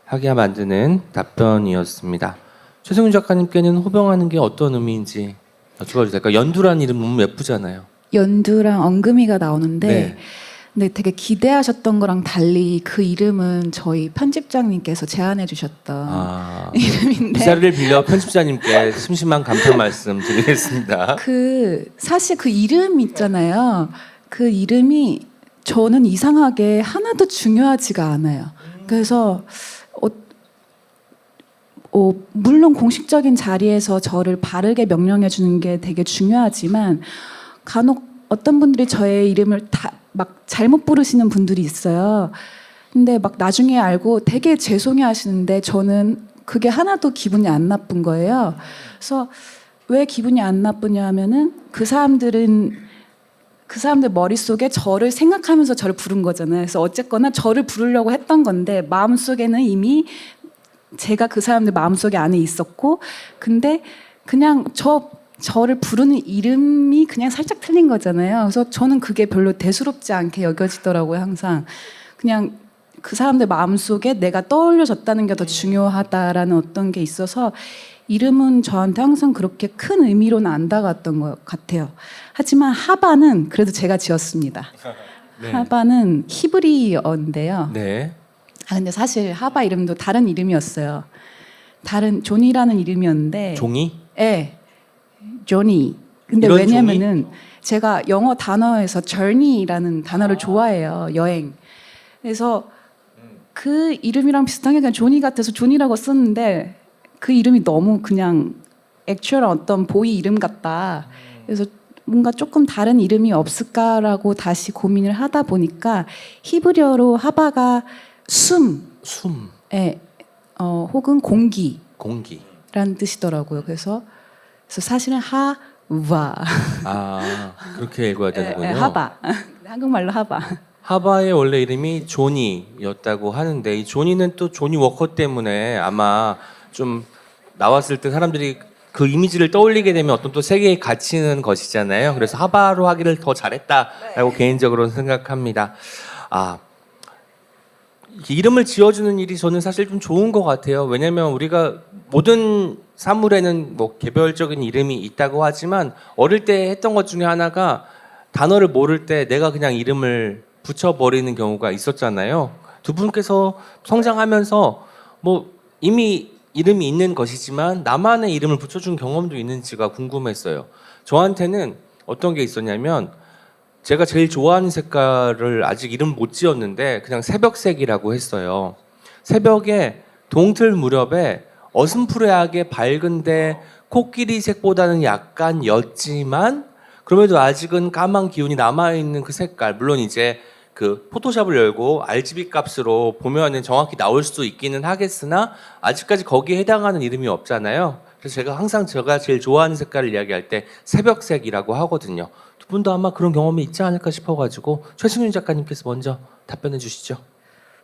하게 만드는 답변이었습니다. 최승윤 작가님께는 호명하는 게 어떤 의미인지 여쭤봐도 될까요? 연두라는 이름 너무 예쁘잖아요. 연두랑 엉금이가 나오는데 네. 근데 되게 기대하셨던 거랑 달리 그 이름은 저희 편집장님께서 제안해 주셨던 이름인데 이 자리를 빌려 편집자님께 심심한 감사 말씀 드리겠습니다. 사실 그 이름 있잖아요. 그 이름이 저는 이상하게 하나도 중요하지가 않아요. 그래서 물론 공식적인 자리에서 저를 바르게 명령해 주는 게 되게 중요하지만 간혹 어떤 분들이 저의 이름을 막 잘못 부르시는 분들이 있어요. 근데 막 나중에 알고 되게 죄송해 하시는데 저는 그게 하나도 기분이 안 나쁜 거예요. 그래서 왜 기분이 안 나쁘냐 하면은 그 사람들 머릿속에 저를 생각하면서 저를 부른 거잖아요. 그래서 어쨌거나 저를 부르려고 했던 건데 마음속에는 이미 제가 그 사람들 마음속에 안에 있었고, 근데 그냥 저를 부르는 이름이 그냥 살짝 틀린 거잖아요. 그래서 저는 그게 별로 대수롭지 않게 여겨지더라고요. 항상 그냥 그 사람들 마음속에 내가 떠올려졌다는 게 더 중요하다라는 어떤 게 있어서 이름은 저한테 항상 그렇게 큰 의미로는 안 다가왔던 것 같아요. 하지만 하바는 그래도 제가 지었습니다. 네. 하바는 히브리어인데요. 네. 근데 사실 하바 이름도 다른 이름이었어요. 다른 존이라는 이름이었는데. 종이? 네. 조니. 근데 이런 왜냐면은 제가 영어 단어에서 journey라는 단어를 좋아해요. 여행. 그래서 그 이름이랑 비슷하게 그냥 조니 같아서 조니라고 썼는데 그 이름이 너무 그냥 액츄얼한 어떤 보이 이름 같다. 그래서 뭔가 조금 다른 이름이 없을까라고 다시 고민을 하다 보니까 히브리어로 하바가 숨. 예, 혹은 공기라는 공기. 뜻이더라고요. 그래서 사실은 하와. 그렇게 읽어야 되는군요. 하바. 한국말로 하바. 하바의 원래 이름이 조니였다고 하는데 이 조니는 또 조니 워커 때문에 아마 좀 나왔을 때 사람들이 그 이미지를 떠올리게 되면 어떤 또 세계에 갇히는 것이잖아요. 그래서 하바로 하기를 더 잘했다라고 개인적으로는 생각합니다. 이름을 지어주는 일이 저는 사실 좀 좋은 것 같아요. 왜냐하면 우리가 모든 사물에는 뭐 개별적인 이름이 있다고 하지만 어릴 때 했던 것 중에 하나가 단어를 모를 때 내가 그냥 이름을 붙여버리는 경우가 있었잖아요. 두 분께서 성장하면서 뭐 이미 이름이 있는 것이지만 나만의 이름을 붙여준 경험도 있는지가 궁금했어요. 저한테는 어떤 게 있었냐면 제가 제일 좋아하는 색깔을 아직 이름 못 지었는데 그냥 새벽색이라고 했어요. 새벽에 동틀 무렵에 어슴푸레하게 밝은데 코끼리 색보다는 약간 옅지만 그럼에도 아직은 까만 기운이 남아있는 그 색깔. 물론 이제 그 포토샵을 열고 RGB 값으로 보면은 정확히 나올 수도 있기는 하겠으나 아직까지 거기에 해당하는 이름이 없잖아요. 그래서 제가 항상 제가 제일 좋아하는 색깔을 이야기할 때 새벽색이라고 하거든요. 두 분도 아마 그런 경험이 있지 않을까 싶어가지고 최승윤 작가님께서 먼저 답변해 주시죠.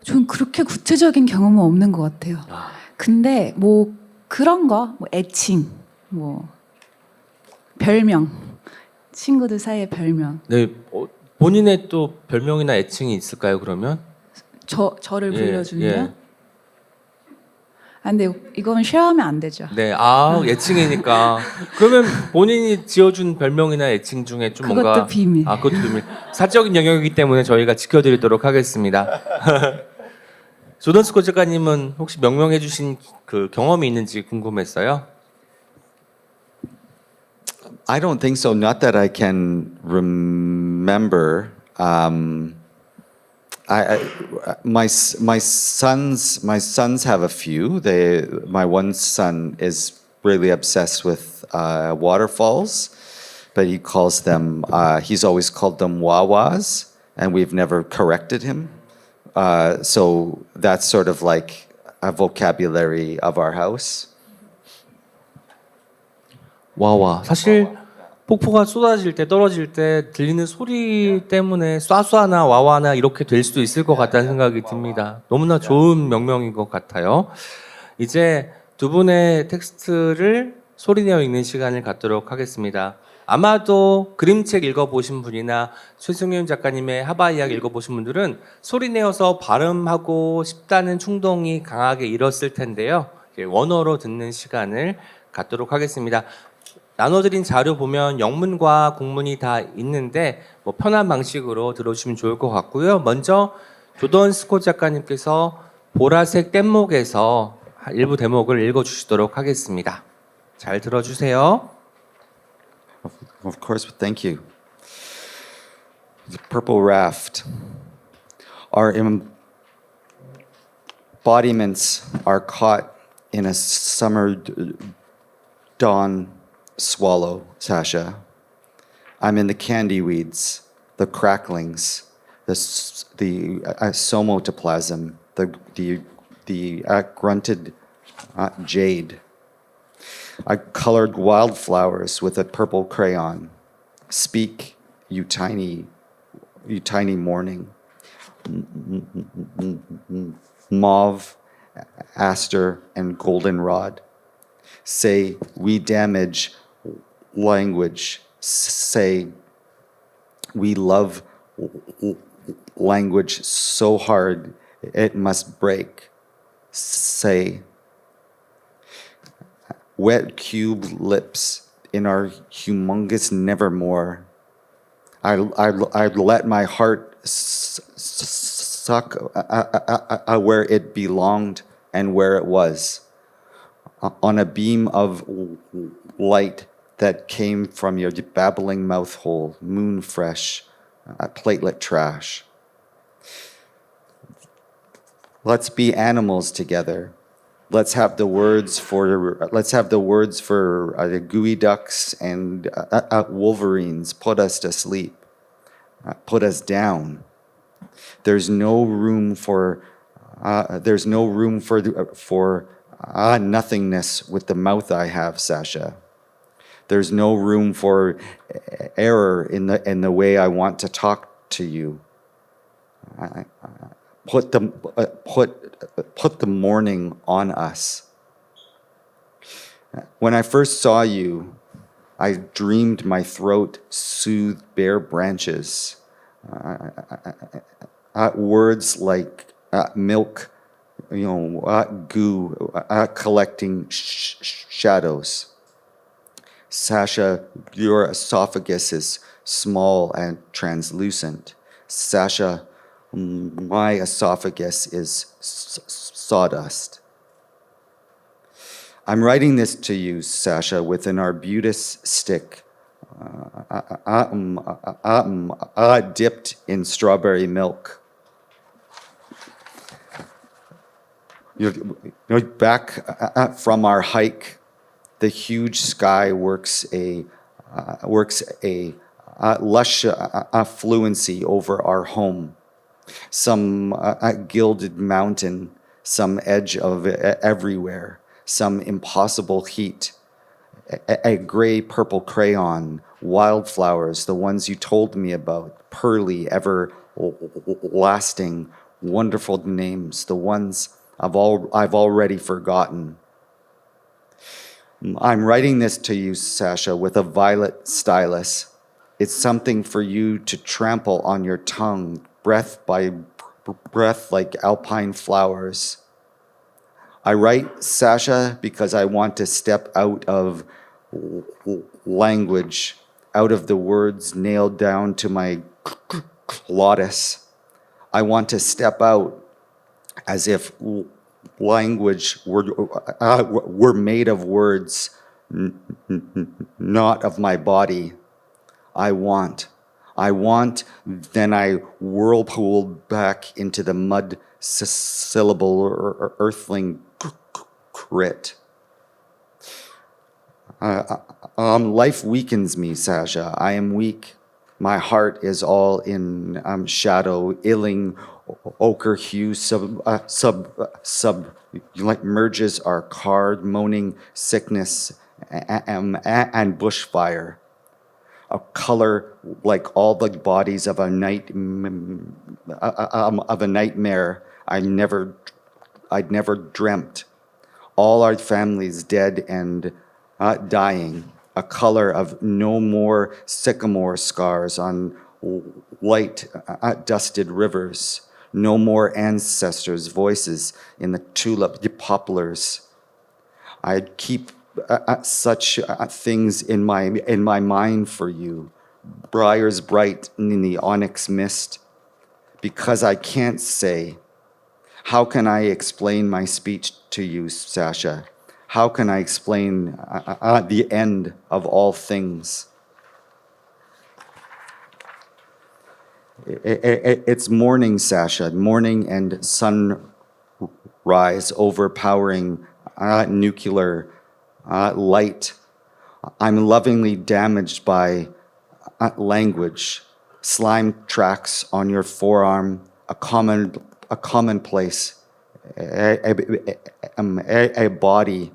전 그렇게 구체적인 경험은 없는 것 같아요. 근데 뭐 그런 거, 뭐 애칭, 뭐 별명, 친구들 사이의 별명. 네, 본인의 또 별명이나 애칭이 있을까요? 그러면 저를 예, 불러주는요? 예. 아, 근데 이건 쉐어하면 안 되죠. 네, 애칭이니까 그러면 본인이 지어준 별명이나 애칭 중에 좀 그것도 뭔가 비밀. 그것도 비밀. 사적인 영역이기 때문에 저희가 지켜드리도록 하겠습니다. 조던 스코 작가님은 혹시 명명해주신 그 경험이 있는지 궁금했어요. I don't think so. Not that I can remember. My sons have a few. My one son is really obsessed with waterfalls, but he calls them. He's always called them wawas, and we've never corrected him. So that's sort of like a vocabulary of our house. 와와. 사실 폭포가 쏟아질 때 떨어질 때 들리는 소리 때문에 쏴쏴나 와와나 이렇게 될 수도 있을 것 같다는 생각이 듭니다. 너무나 좋은 명명인 것 같아요. 이제 두 분의 텍스트를 소리내어 읽는 시간을 갖도록 하겠습니다. 아마도 그림책 읽어보신 분이나 최승윤 작가님의 하바 이야기 읽어보신 분들은 소리내어서 발음하고 싶다는 충동이 강하게 일었을 텐데요. 원어로 듣는 시간을 갖도록 하겠습니다. 나눠드린 자료 보면 영문과 국문이 다 있는데 뭐 편한 방식으로 들어주시면 좋을 것 같고요. 먼저 조던 스콧 작가님께서 보라색 뗏목에서 일부 대목을 읽어주시도록 하겠습니다. 잘 들어주세요. Of course, thank you. The purple raft. Our embodiments are caught in a summer dawn swallow, Sasha. I'm in the candy weeds, the cracklings, the somotoplasm, the grunted jade. I colored wildflowers with a purple crayon. Speak, you tiny morning. Mauve, aster, and goldenrod. Say, we damage language. Say, we love language so hard it must break. Say, wet cube lips in our humongous nevermore. I let my heart suck where it belonged and where it was, on a beam of light that came from your babbling mouth hole, moon fresh, platelet trash. Let's be animals together. Let's have the words for the gooey ducks and wolverines. Put us to sleep. Put us down. There's no room for nothingness with the mouth I have, Sasha. There's no room for error in the way I want to talk to you. Put the morning on us. When I first saw you, I dreamed my throat soothed bare branches. Words like milk, goo, collecting shadows. Sasha, your esophagus is small and translucent. Sasha, my esophagus is sawdust. I'm writing this to you, Sasha, with an arbutus stick dipped in strawberry milk. Back from our hike, the huge sky works a lush fluency over our home. Some gilded mountain, some edge of everywhere, some impossible heat, a gray purple crayon, wildflowers, the ones you told me about, pearly, ever lasting, wonderful names, the ones I've already forgotten. I'm writing this to you, Sasha, with a violet stylus. It's something for you to trample on your tongue, breath by breath like alpine flowers. I write Sasha because I want to step out of language, out of the words nailed down to my glottis. I want to step out as if language were made of words, not of my body. I want, then I whirlpool back into the mud syllable or earthling crit. Life weakens me, Sasha. I am weak. My heart is all in shadow, illing ochre hue, merges our card, moaning sickness and bushfire. A color like all the bodies of a nightmare I'd never dreamt. All our families dead and dying. A color of no more sycamore scars on light dusted rivers. No more ancestors' voices in the tulip poplars. I'd keep such things in my mind for you, briars bright in the onyx mist, because I can't say. How can I explain my speech to you, Sasha? How can I explain the end of all things? It's morning, Sasha, morning and sunrise overpowering nuclear light. I'm lovingly damaged by language, slime tracks on your forearm, a commonplace, a body.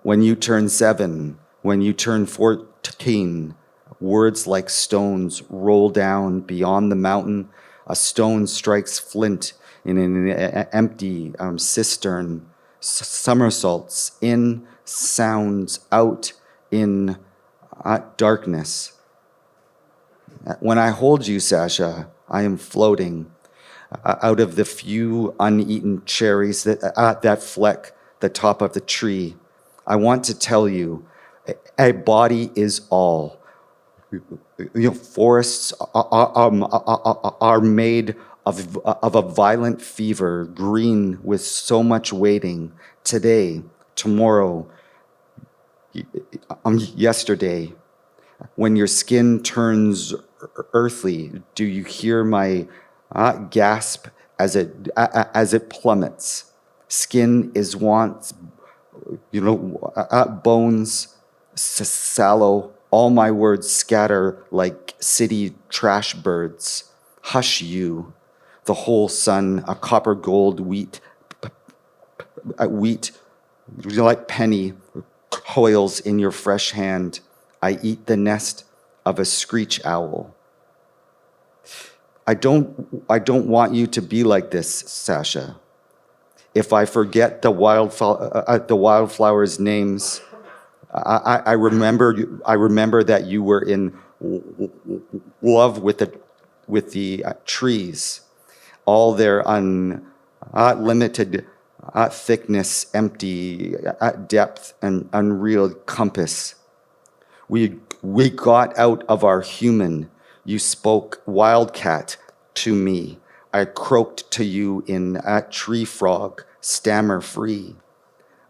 When you turn 7, when you turn 14, words like stones roll down beyond the mountain. A stone strikes flint in an empty cistern, somersaults in, sounds out in darkness. When I hold you, Sasha, I am floating out of the few uneaten cherries that fleck the top of the tree. I want to tell you, a body is all. Forests are made of a violent fever, green with so much waiting. Today, tomorrow, yesterday, when your skin turns earthly, do you hear my gasp as it plummets? Skin is once, bones, sallow. All my words scatter like city trash birds. Hush you, the whole sun, a copper gold wheat, like penny, coils in your fresh hand. I eat the nest of a screech owl. I don't want you to be like this, Sasha. If I forget the wildflowers' names, I remember that you were in love with the trees, all their unlimited thickness, empty depth, and unreal compass. We got out of our human. You spoke wildcat to me. I croaked to you in tree frog, stammer free.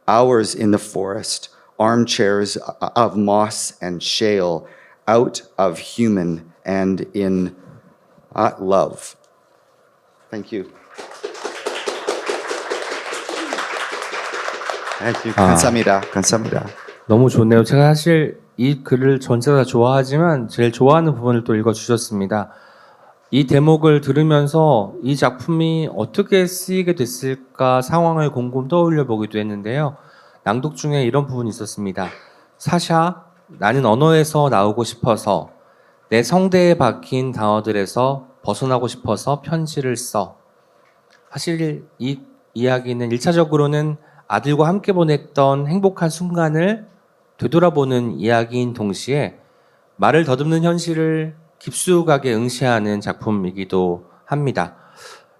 Hours in the forest, armchairs of moss and shale, out of human and in love. Thank you. Thank you. 감사합니다. 감사합니다. 너무 좋네요. 제가 사실 이 글을 전체 다 좋아하지만 제일 좋아하는 부분을 또 읽어주셨습니다. 이 대목을 들으면서 이 작품이 어떻게 쓰이게 됐을까 상황을 곰곰 떠올려 보기도 했는데요. 낭독 중에 이런 부분이 있었습니다. 사샤, 나는 언어에서 나오고 싶어서 내 성대에 박힌 단어들에서 벗어나고 싶어서 편지를 써. 사실 이 이야기는 1차적으로는 아들과 함께 보냈던 행복한 순간을 되돌아보는 이야기인 동시에 말을 더듬는 현실을 깊숙하게 응시하는 작품이기도 합니다.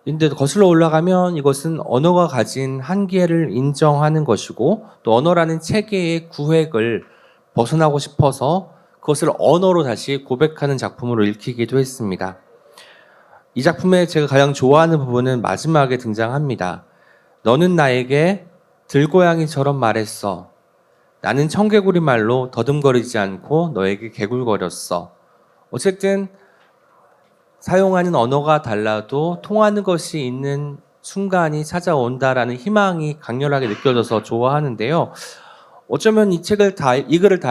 근데 거슬러 올라가면 이것은 언어가 가진 한계를 인정하는 것이고 또 언어라는 체계의 구획을 벗어나고 싶어서 그것을 언어로 다시 고백하는 작품으로 읽히기도 했습니다. 이 작품에 제가 가장 좋아하는 부분은 마지막에 등장합니다. 너는 나에게 들고양이처럼 말했어. 나는 청개구리 말로 더듬거리지 않고 너에게 개굴거렸어. 어쨌든 사용하는 언어가 달라도 통하는 것이 있는 순간이 찾아온다라는 희망이 강렬하게 느껴져서 좋아하는데요. 어쩌면 이 글을 다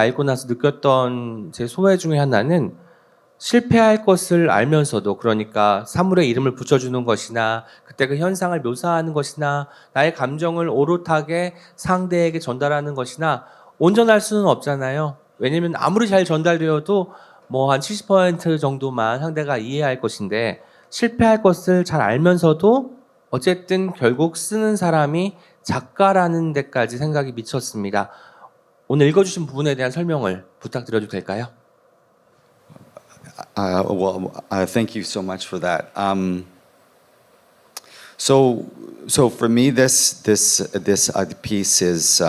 읽고 나서 느꼈던 제 소회 중에 하나는 실패할 것을 알면서도, 그러니까 사물의 이름을 붙여주는 것이나 그때 그 현상을 묘사하는 것이나 나의 감정을 오롯하게 상대에게 전달하는 것이나 온전할 수는 없잖아요. 왜냐면 아무리 잘 전달되어도 뭐 한 70% 정도만 상대가 이해할 것인데, 실패할 것을 잘 알면서도 어쨌든 결국 쓰는 사람이 작가라는 데까지 생각이 미쳤습니다. 오늘 읽어주신 부분에 대한 설명을 부탁드려도 될까요? Thank you so much for that. So for me, this piece is.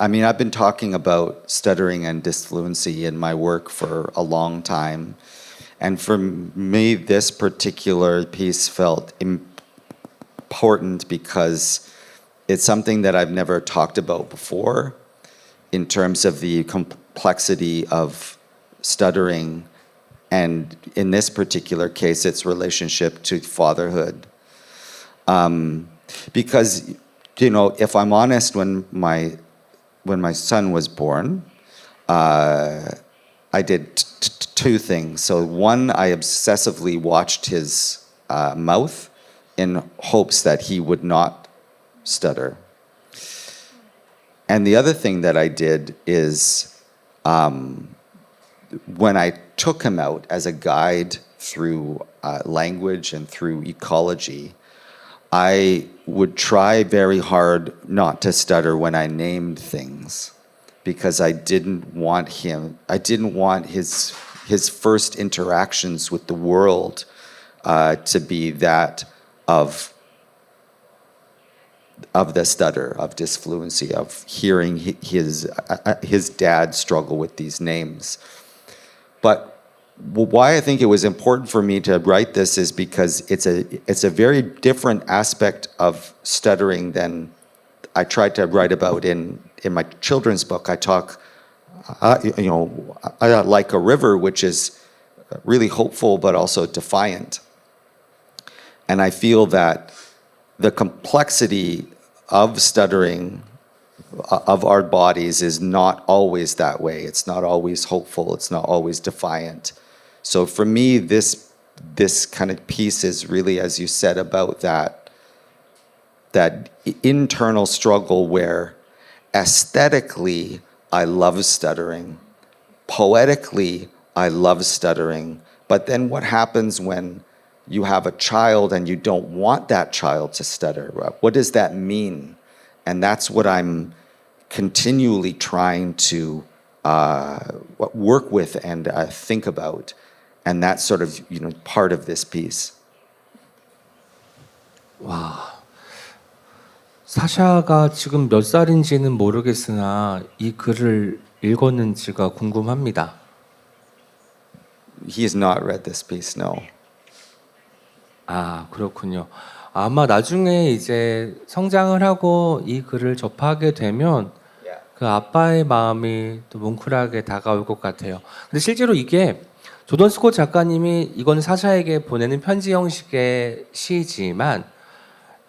I mean, I've been talking about stuttering and disfluency in my work for a long time, and for me, this particular piece felt important because it's something that I've never talked about before, in terms of the complexity of stuttering. And in this particular case, its relationship to fatherhood. Because, you know, if I'm honest, when my son was born, I did two things. So one, I obsessively watched his mouth in hopes that he would not stutter. And the other thing that I did is, when I took him out as a guide through language and through ecology, I would try very hard not to stutter when I named things, because I didn't want his first interactions with the world to be that of the stutter, of disfluency, of hearing his dad struggle with these names. But why I think it was important for me to write this is because it's a very different aspect of stuttering than I tried to write about in my children's book. I talk, like a river, which is really hopeful but also defiant. And I feel that the complexity of stuttering of our bodies is not always that way. It's not always hopeful. It's not always defiant. So for me, this kind of piece is really, as you said, about that internal struggle where aesthetically I love stuttering, poetically I love stuttering, but then what happens when you have a child and you don't want that child to stutter? What does that mean? And that's what I'm continually trying to work with and think about. And that's sort of, part of this piece. 와, 사샤가 지금 몇 살인지는 모르겠으나 이 글을 읽었는지가 궁금합니다. He has not read this piece, no. 아, 그렇군요. 아마 나중에 이제 성장을 하고 이 글을 접하게 되면 그 아빠의 마음이 또 뭉클하게 다가올 것 같아요. 근데 실제로 이게 조던 스콧 작가님이 이건 사샤에게 보내는 편지 형식의 시지만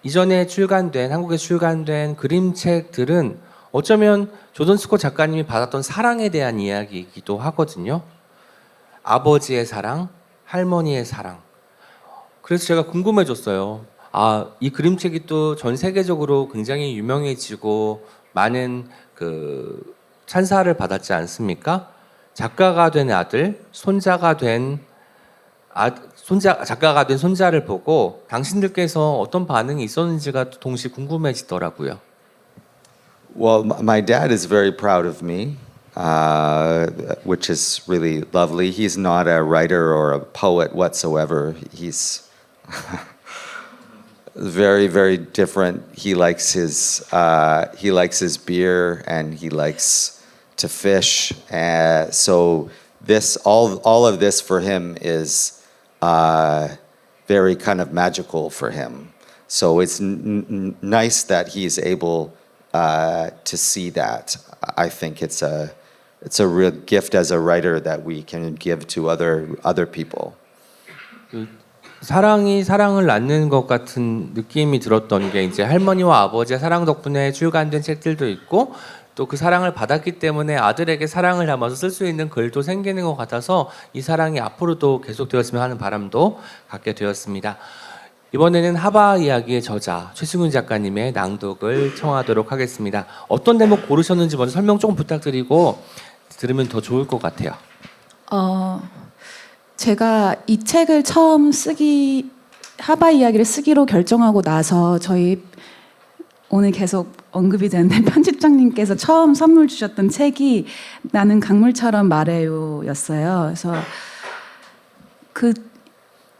이전에 한국에 출간된 그림책들은 어쩌면 조던 스콧 작가님이 받았던 사랑에 대한 이야기이기도 하거든요. 아버지의 사랑, 할머니의 사랑. 그래서 제가 궁금해졌어요. 이 그림책이 또 전 세계적으로 굉장히 유명해지고 많은 그 찬사를 받았지 않습니까? 작가가 된 아들, 손자가 된 작가가 된 손자를 보고 당신들께서 어떤 반응이 있었는지가 동시에 궁금해지더라고요. Well, my dad is very proud of me, which is really lovely. He's not a writer or a poet whatsoever. He's very, very different. He likes his beer and he likes to fish. So this all of this for him is very kind of magical for him. So it's nice that he's able to see that. I think it's a real gift as a writer that we can give to other people. 사랑이 사랑을 낳는 것 같은 느낌이 들었던 게 이제 할머니와 아버지의 사랑 덕분에 출간된 책들도 있고 또 그 사랑을 받았기 때문에 아들에게 사랑을 담아서 쓸 수 있는 글도 생기는 것 같아서 이 사랑이 앞으로도 계속되었으면 하는 바람도 갖게 되었습니다. 이번에는 하바 이야기의 저자 최승훈 작가님의 낭독을 청하도록 하겠습니다. 어떤 대목 고르셨는지 먼저 설명 조금 부탁드리고 들으면 더 좋을 것 같아요. 제가 이 책을 처음 하바 이야기를 쓰기로 결정하고 나서 저희 오늘 계속 언급이 되는데 편집장님께서 처음 선물 주셨던 책이 나는 강물처럼 말해요였어요. 그래서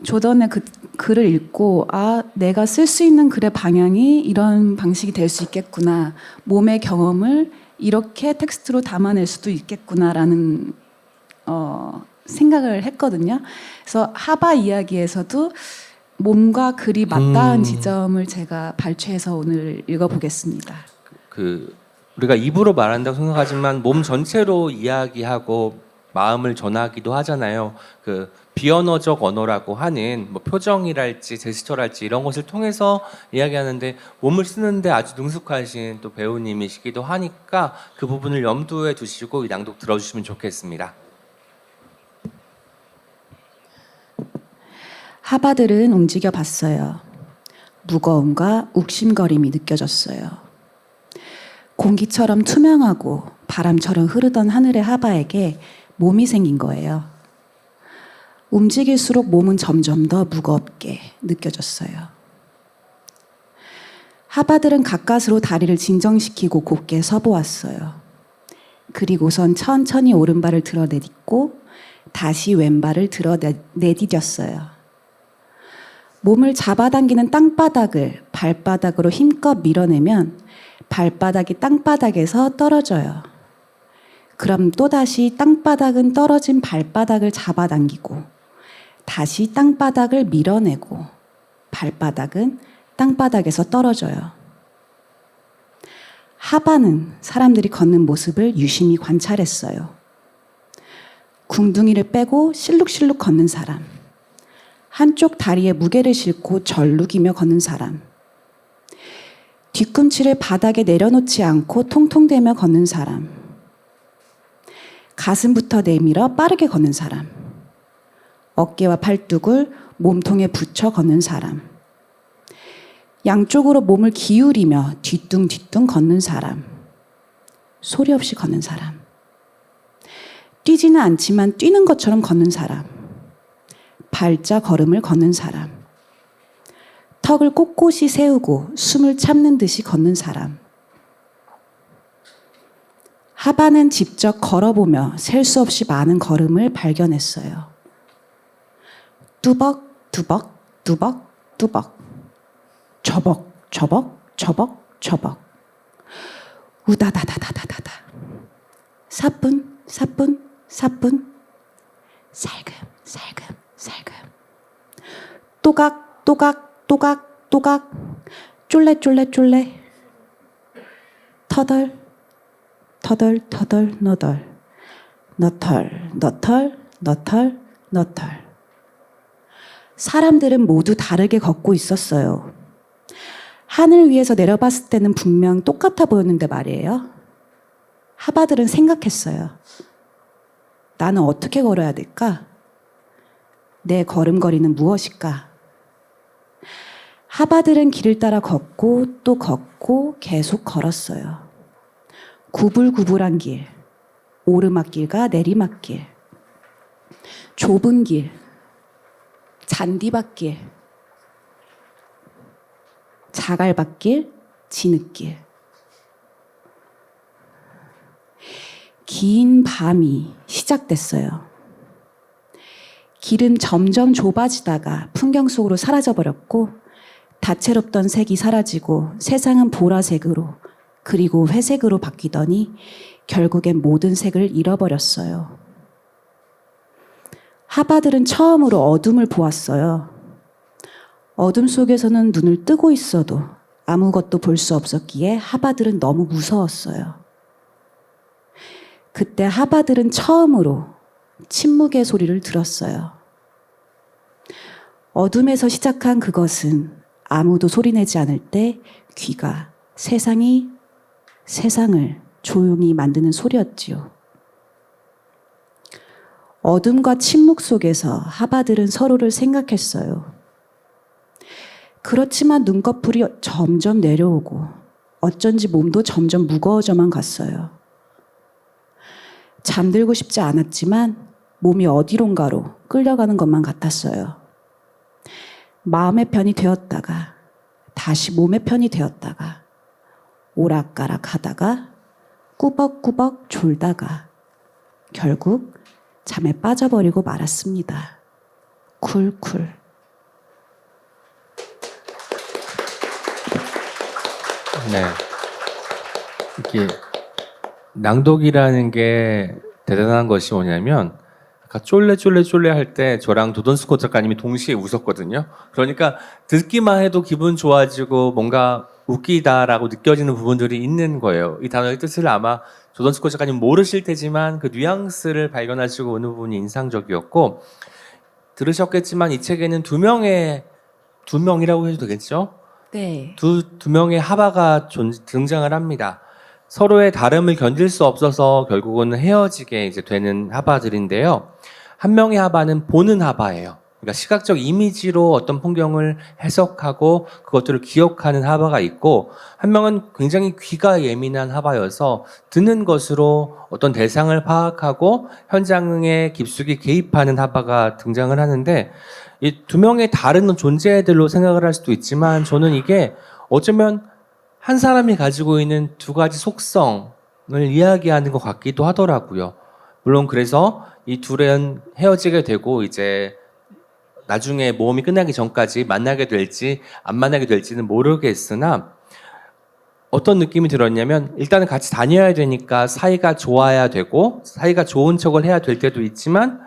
조던의 그 글을 읽고 내가 쓸 수 있는 글의 방향이 이런 방식이 될 수 있겠구나. 몸의 경험을 이렇게 텍스트로 담아낼 수도 있겠구나라는 생각을 했거든요. 그래서 하바 이야기에서도 몸과 글이 맞닿은 지점을 제가 발췌해서 오늘 읽어보겠습니다. 우리가 입으로 말한다고 생각하지만 몸 전체로 이야기하고 마음을 전하기도 하잖아요. 비언어적 언어라고 하는 뭐 표정이랄지 제스처랄지 이런 것을 통해서 이야기하는데 몸을 쓰는데 아주 능숙하신 또 배우님이시기도 하니까 그 부분을 염두에 두시고 이 낭독 들어주시면 좋겠습니다. 하바들은 움직여 봤어요. 무거움과 욱심거림이 느껴졌어요. 공기처럼 투명하고 바람처럼 흐르던 하늘의 하바에게 몸이 생긴 거예요. 움직일수록 몸은 점점 더 무겁게 느껴졌어요. 하바들은 가까스로 다리를 진정시키고 곧게 서보았어요. 그리고선 천천히 오른발을 드러내딛고 다시 왼발을 드러내디뎠어요. 몸을 잡아당기는 땅바닥을 발바닥으로 힘껏 밀어내면 발바닥이 땅바닥에서 떨어져요. 그럼 또다시 땅바닥은 떨어진 발바닥을 잡아당기고 다시 땅바닥을 밀어내고 발바닥은 땅바닥에서 떨어져요. 하바는 사람들이 걷는 모습을 유심히 관찰했어요. 궁둥이를 빼고 실룩실룩 걷는 사람, 한쪽 다리에 무게를 싣고 절룩이며 걷는 사람, 뒤꿈치를 바닥에 내려놓지 않고 통통대며 걷는 사람, 가슴부터 내밀어 빠르게 걷는 사람, 어깨와 팔뚝을 몸통에 붙여 걷는 사람, 양쪽으로 몸을 기울이며 뒤뚱뒤뚱 걷는 사람, 소리 없이 걷는 사람, 뛰지는 않지만 뛰는 것처럼 걷는 사람, 발자 걸음을 걷는 사람, 턱을 꼿꼿이 세우고 숨을 참는 듯이 걷는 사람. 하바는 직접 걸어보며 셀 수 없이 많은 걸음을 발견했어요. 뚜벅, 뚜벅, 뚜벅, 뚜벅. 저벅, 저벅, 저벅, 저벅. 우다다다다다다다. 사뿐, 사뿐, 사뿐. 살금, 살금, 살금. 또각, 또각, 또각, 또각. 쫄래, 쫄래, 쫄래. 터덜, 터덜, 터덜, 너덜. 너털, 너털, 너털, 너털. 사람들은 모두 다르게 걷고 있었어요. 하늘 위에서 내려봤을 때는 분명 똑같아 보였는데 말이에요. 하바들은 생각했어요. 나는 어떻게 걸어야 될까? 내 걸음걸이는 무엇일까? 하바들은 길을 따라 걷고 또 걷고 계속 걸었어요. 구불구불한 길, 오르막길과 내리막길, 좁은 길, 잔디밭길, 자갈밭길, 진흙길. 긴 밤이 시작됐어요. 길은 점점 좁아지다가 풍경 속으로 사라져버렸고 다채롭던 색이 사라지고 세상은 보라색으로 그리고 회색으로 바뀌더니 결국엔 모든 색을 잃어버렸어요. 하바들은 처음으로 어둠을 보았어요. 어둠 속에서는 눈을 뜨고 있어도 아무것도 볼 수 없었기에 하바들은 너무 무서웠어요. 그때 하바들은 처음으로 침묵의 소리를 들었어요. 어둠에서 시작한 그것은 아무도 소리내지 않을 때 귀가 세상을 조용히 만드는 소리였지요. 어둠과 침묵 속에서 하바들은 서로를 생각했어요. 그렇지만 눈꺼풀이 점점 내려오고 어쩐지 몸도 점점 무거워져만 갔어요. 잠들고 싶지 않았지만 몸이 어디론가로 끌려가는 것만 같았어요. 마음의 편이 되었다가 다시 몸의 편이 되었다가 오락가락 하다가 꾸벅꾸벅 졸다가 결국 잠에 빠져버리고 말았습니다. 쿨쿨. 네. 이게 낭독이라는 게 대단한 것이 뭐냐면 아까 쫄래 할 때 저랑 도돈스코 작가님이 동시에 웃었거든요. 그러니까 듣기만 해도 기분 좋아지고 뭔가 웃기다라고 느껴지는 부분들이 있는 거예요. 이 단어의 뜻을 아마 도돈스코 작가님 모르실 테지만 그 뉘앙스를 발견하시고 오는 부분이 인상적이었고 들으셨겠지만 이 책에는 두 명이라고 해도 되겠죠? 네. 두 명의 하바가 등장을 합니다. 서로의 다름을 견딜 수 없어서 결국은 헤어지게 이제 되는 하바들인데요. 한 명의 하바는 보는 하바예요. 그러니까 시각적 이미지로 어떤 풍경을 해석하고 그것들을 기억하는 하바가 있고, 한 명은 굉장히 귀가 예민한 하바여서 듣는 것으로 어떤 대상을 파악하고 현장에 깊숙이 개입하는 하바가 등장을 하는데, 이 두 명의 다른 존재들로 생각을 할 수도 있지만 저는 이게 어쩌면 한 사람이 가지고 있는 두 가지 속성을 이야기하는 것 같기도 하더라고요. 물론 그래서 이 둘은 헤어지게 되고 이제 나중에 모험이 끝나기 전까지 만나게 될지 안 만나게 될지는 모르겠으나 어떤 느낌이 들었냐면 일단은 같이 다녀야 되니까 사이가 좋아야 되고 사이가 좋은 척을 해야 될 때도 있지만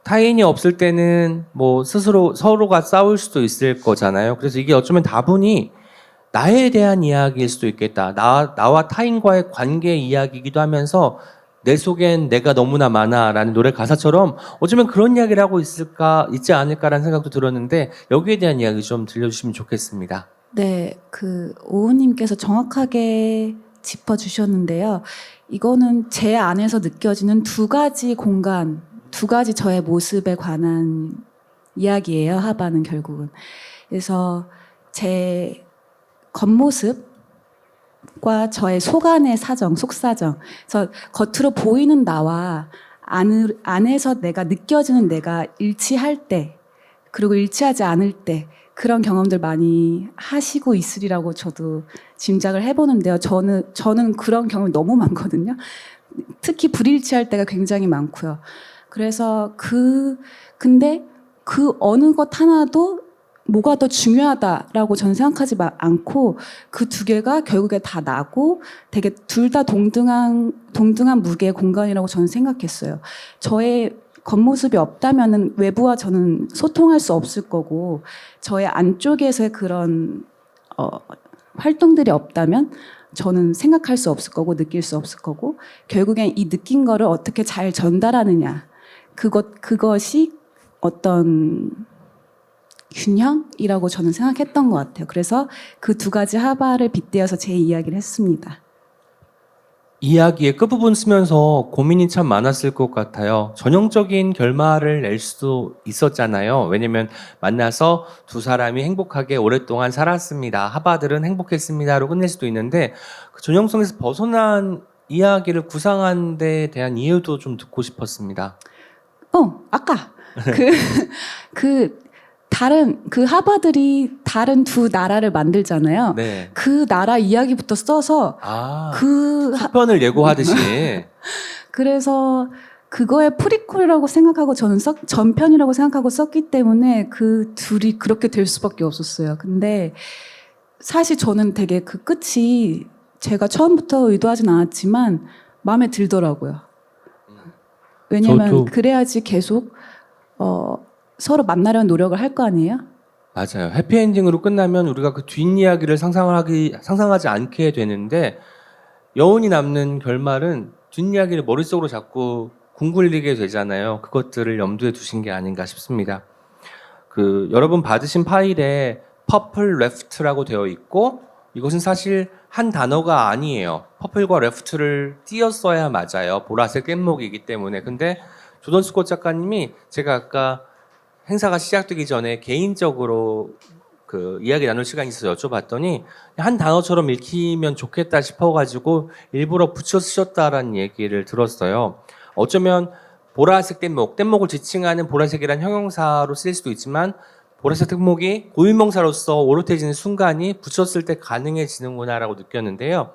타인이 없을 때는 뭐 스스로 서로가 싸울 수도 있을 거잖아요. 그래서 이게 어쩌면 다분히 나에 대한 이야기일 수도 있겠다. 나와 타인과의 관계 이야기이기도 하면서 내 속엔 내가 너무나 많아라는 노래 가사처럼 어쩌면 그런 이야기를 하고 있지 않을까라는 생각도 들었는데 여기에 대한 이야기 좀 들려주시면 좋겠습니다. 네, 오우님께서 정확하게 짚어주셨는데요. 이거는 제 안에서 느껴지는 두 가지 공간, 두 가지 저의 모습에 관한 이야기예요. 하바는 결국은. 그래서 제 겉모습과 저의 속안의 사정, 속사정. 그래서 겉으로 보이는 나와 안에서 내가 느껴지는 내가 일치할 때, 그리고 일치하지 않을 때, 그런 경험들 많이 하시고 있으리라고 저도 짐작을 해보는데요. 저는 그런 경험이 너무 많거든요. 특히 불일치할 때가 굉장히 많고요. 그래서 근데 그 어느 것 하나도 뭐가 더 중요하다라고 저는 생각하지 않고 그 두 개가 결국에 다 나고 되게 둘 다 동등한 무게의 공간이라고 저는 생각했어요. 저의 겉모습이 없다면은 외부와 저는 소통할 수 없을 거고 저의 안쪽에서의 그런 활동들이 없다면 저는 생각할 수 없을 거고 느낄 수 없을 거고 결국엔 이 느낀 거를 어떻게 잘 전달하느냐 그것이 어떤 균형이라고 저는 생각했던 것 같아요. 그래서 그 두 가지 하바를 빗대어서 제 이야기를 했습니다. 이야기의 끝부분 쓰면서 고민이 참 많았을 것 같아요. 전형적인 결말을 낼 수도 있었잖아요. 왜냐면 만나서 두 사람이 행복하게 오랫동안 살았습니다. 하바들은 행복했습니다로 끝낼 수도 있는데 그 전형성에서 벗어난 이야기를 구상한 데에 대한 이유도 좀 듣고 싶었습니다. 아까 다른 그 하바들이 다른 두 나라를 만들잖아요. 네. 그 나라 이야기부터 써서 아, 그 속편을 예고하듯이. 그래서 그거의 프리퀄이라고 생각하고 저는 전편이라고 생각하고 썼기 때문에 그 둘이 그렇게 될 수밖에 없었어요. 근데 사실 저는 되게 그 끝이 제가 처음부터 의도하진 않았지만 마음에 들더라고요. 왜냐면 저도- 그래야지 계속 서로 만나려는 노력을 할 거 아니에요? 맞아요. 해피엔딩으로 끝나면 우리가 그 뒷이야기를 상상하지 않게 되는데 여운이 남는 결말은 뒷이야기를 머릿속으로 자꾸 궁굴리게 되잖아요. 그것들을 염두에 두신 게 아닌가 싶습니다. 그 여러분 받으신 파일에 퍼플 레프트라고 되어 있고 이것은 사실 한 단어가 아니에요. 퍼플과 레프트를 띄었어야 맞아요. 보라색 뗏목이기 때문에. 근데 조던 스콧 작가님이 제가 아까 행사가 시작되기 전에 개인적으로 그 이야기 나눌 시간이 있어서 여쭤봤더니 한 단어처럼 읽히면 좋겠다 싶어가지고 일부러 붙여 쓰셨다라는 얘기를 들었어요. 어쩌면 보라색 뗏목을 지칭하는 보라색이란 형용사로 쓰일 수도 있지만 보라색 뗏목이 고유명사로서 오롯해지는 순간이 붙였을 때 가능해지는구나라고 느꼈는데요.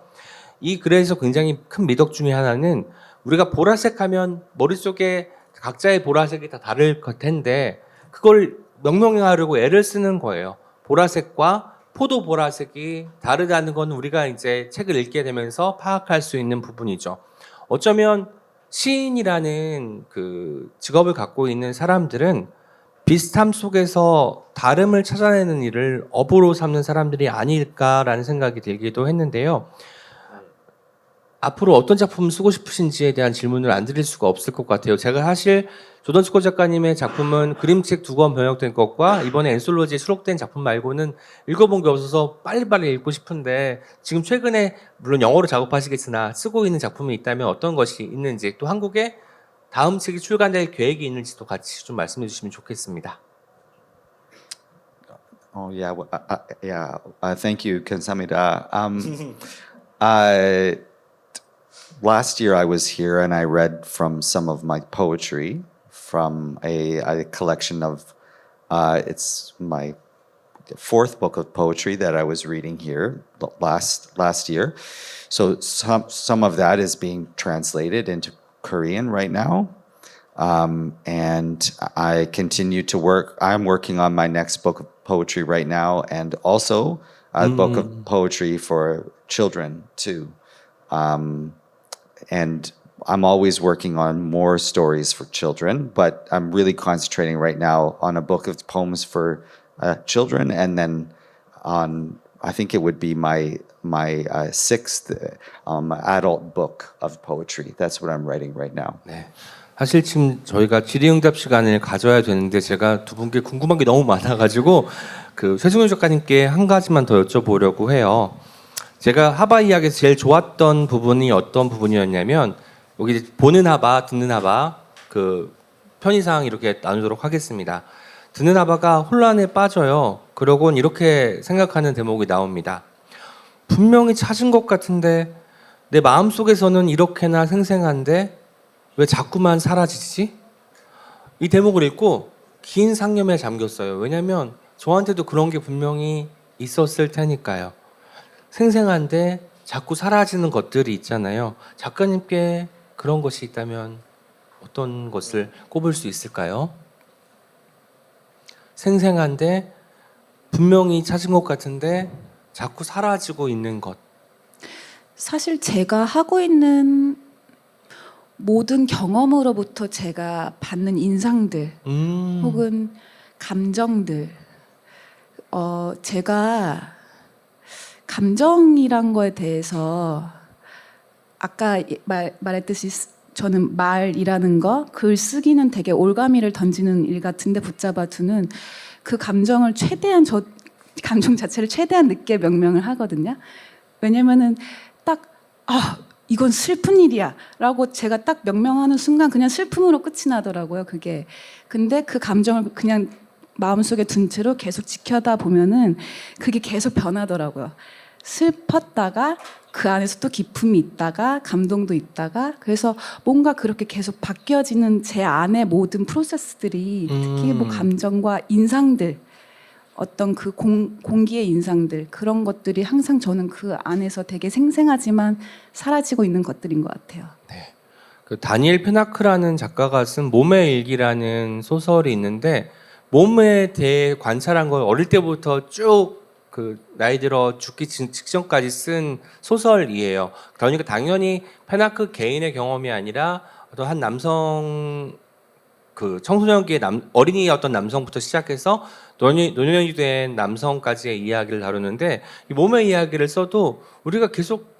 이 글에서 굉장히 큰 미덕 중에 하나는 우리가 보라색 하면 머릿속에 각자의 보라색이 다 다를 텐데 그걸 명명하려고 애를 쓰는 거예요. 보라색과 포도 보라색이 다르다는 건 우리가 이제 책을 읽게 되면서 파악할 수 있는 부분이죠. 어쩌면 시인이라는 그 직업을 갖고 있는 사람들은 비슷함 속에서 다름을 찾아내는 일을 업으로 삼는 사람들이 아닐까라는 생각이 들기도 했는데요. 앞으로 어떤 작품을 쓰고 싶으신지에 대한 질문을 안 드릴 수가 없을 것 같아요. 제가 사실 조던 스콧 작가님의 작품은 그림책 2권 번역된 것과 이번에 엔솔로지에 수록된 작품 말고는 읽어본 게 없어서 빨리빨리 읽고 싶은데 지금 최근에 물론 영어로 작업하시겠으나 쓰고 있는 작품이 있다면 어떤 것이 있는지 또 한국에 다음 책이 출간될 계획이 있는지도 같이 좀 말씀해 주시면 좋겠습니다. Oh yeah, thank you, 감사합니다. I last year I was here and I read from some of my poetry from a collection of it's my fourth book of poetry that I was reading here last year. So some of that is being translated into Korean right now. And I continue to work. I'm working on my next book of poetry right now, and also a book of poetry for children too. And I'm always working on more stories for children, but I'm really concentrating right now on a book of poems for children, and then on I think it would be my sixth adult book of poetry. That's what I'm writing right now. 네. 사실 지금 저희가 질의응답 시간을 가져야 되는데 제가 두 분께 궁금한 게 너무 많아가지고 그 최승윤 작가님께 한 가지만 더 여쭤보려고 해요. 제가 하바 이야기에서 제일 좋았던 부분이 어떤 부분이었냐면 여기 보는 하바, 듣는 하바 그 편의상 이렇게 나누도록 하겠습니다. 듣는 하바가 혼란에 빠져요. 그러곤 이렇게 생각하는 대목이 나옵니다. 분명히 찾은 것 같은데 내 마음속에서는 이렇게나 생생한데 왜 자꾸만 사라지지? 이 대목을 읽고 긴 상념에 잠겼어요. 왜냐하면 저한테도 그런 게 분명히 있었을 테니까요. 생생한데 자꾸 사라지는 것들이 있잖아요. 작가님께 그런 것이 있다면 어떤 것을 꼽을 수 있을까요? 생생한데 분명히 찾은 것 같은데 자꾸 사라지고 있는 것. 사실 제가 하고 있는 모든 경험으로부터 제가 받는 인상들 혹은 감정들 제가 감정이란 거에 대해서 아까 말했듯이 저는 말이라는 거, 글 쓰기는 되게 올가미를 던지는 일 같은데 붙잡아 두는 그 감정을 최대한 감정 자체를 최대한 늦게 명명을 하거든요. 왜냐면은 딱 이건 슬픈 일이야 라고 제가 딱 명명하는 순간 그냥 슬픔으로 끝이 나더라고요, 그게. 근데 그 감정을 그냥 마음속에 둔 채로 계속 지켜다 보면은 그게 계속 변하더라고요. 슬펐다가 그 안에서 또 기쁨이 있다가 감동도 있다가 그래서 뭔가 그렇게 계속 바뀌어지는 제 안의 모든 프로세스들이 특히 뭐 감정과 인상들 어떤 그 공기의 인상들 그런 것들이 항상 저는 그 안에서 되게 생생하지만 사라지고 있는 것들인 것 같아요. 그 다니엘 페나크라는 작가가 쓴 몸의 일기라는 소설이 있는데 몸에 대해 관찰한 걸 어릴 때부터 쭉 그 나이 들어 죽기 직전까지 쓴 소설이에요. 그러니까 당연히 페나크 개인의 경험이 아니라 어떤 한 남성 그 청소년기의 어린이 어떤 남성부터 시작해서 노년이 된 남성까지의 이야기를 다루는데 이 몸의 이야기를 써도 우리가 계속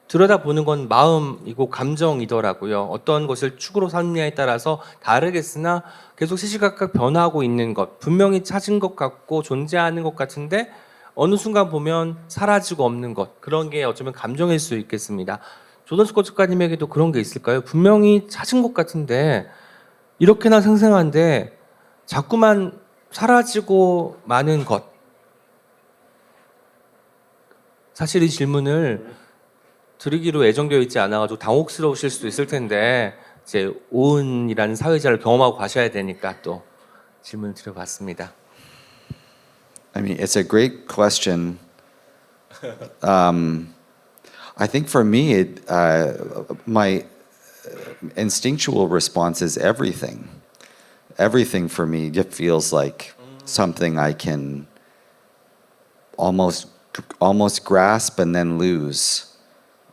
들여다보는 건 마음이고 감정이더라고요. 어떤 것을 축으로 삼느냐에 따라서 다르겠으나 계속 시시각각 변화하고 있는 것, 분명히 찾은 것 같고 존재하는 것 같은데 어느 순간 보면 사라지고 없는 것, 그런 게 어쩌면 감정일 수 있겠습니다. 조던 스콧 작가님에게도 그런 게 있을까요? 분명히 찾은 것 같은데 이렇게나 생생한데 자꾸만 사라지고 마는 것. 사실 이 질문을 드리기로 예정되어 있지 않아가지고 당혹스러우실 수도 있을 텐데 이제 오은이라는 사회자를 경험하고 가셔야 되니까 또 질문을 드려봤습니다. I mean, it's a great question. I think for me, my instinctual response is everything. Everything for me just feels like something I can almost grasp and then lose.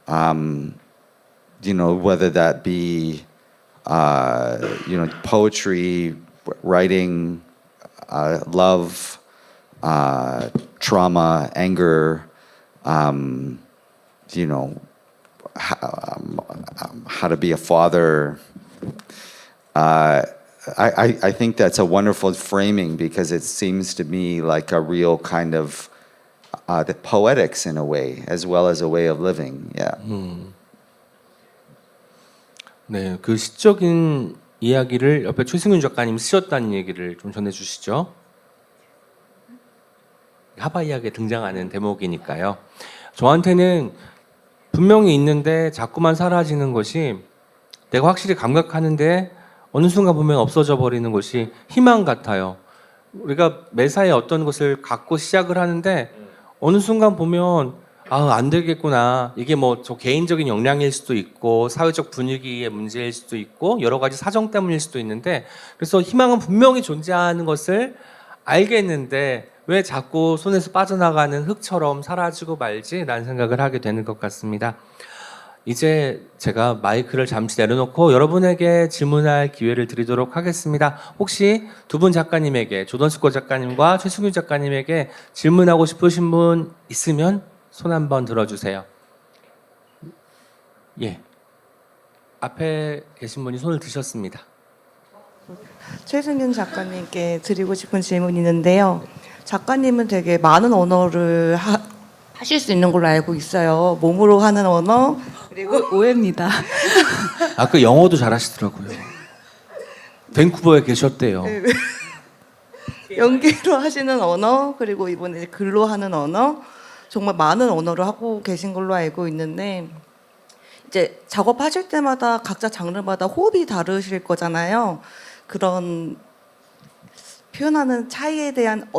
You know, whether that be poetry, writing, love, trauma, anger, how to be a father. I think that's a wonderful framing because it seems to me like a real kind of the poetics in a way, as well as a way of living. Yeah. 네, 그 시적인 이야기를 옆에 최승윤 작가님 쓰셨다는 얘기를 좀 전해주시죠. 하바 이야기에 등장하는 대목이니까요. 저한테는 분명히 있는데 자꾸만 사라지는 것이 내가 확실히 감각하는데 어느 순간 보면 없어져 버리는 것이 희망 같아요. 우리가 매사에 어떤 것을 갖고 시작을 하는데 어느 순간 보면 안 되겠구나. 이게 뭐 저 개인적인 역량일 수도 있고 사회적 분위기의 문제일 수도 있고 여러 가지 사정 때문일 수도 있는데 그래서 희망은 분명히 존재하는 것을 알겠는데 왜 자꾸 손에서 빠져나가는 흙처럼 사라지고 말지라는 생각을 하게 되는 것 같습니다. 이제 제가 마이크를 잠시 내려놓고 여러분에게 질문할 기회를 드리도록 하겠습니다. 혹시 두 분 작가님에게 조던 스콧 작가님과 최승윤 작가님에게 질문하고 싶으신 분 있으면 손 한번 들어주세요. 예, 앞에 계신 분이 손을 드셨습니다. 최승윤 작가님께 드리고 싶은 질문이 있는데요. 작가님은 되게 많은 언어를 하실 수 있는 걸로 알고 있어요. 몸으로 하는 언어, 그리고 오해입니다. 그 영어도 잘하시더라고요. 밴쿠버에 계셨대요. 연기로 하시는 언어, 그리고 이번에 글로 하는 언어, 정말 많은 언어를 하고 계신 걸로 알고 있는데 이제 작업하실 때마다 각자 장르마다 호흡이 다르실 거잖아요. 그런 표현하는 차이에 대한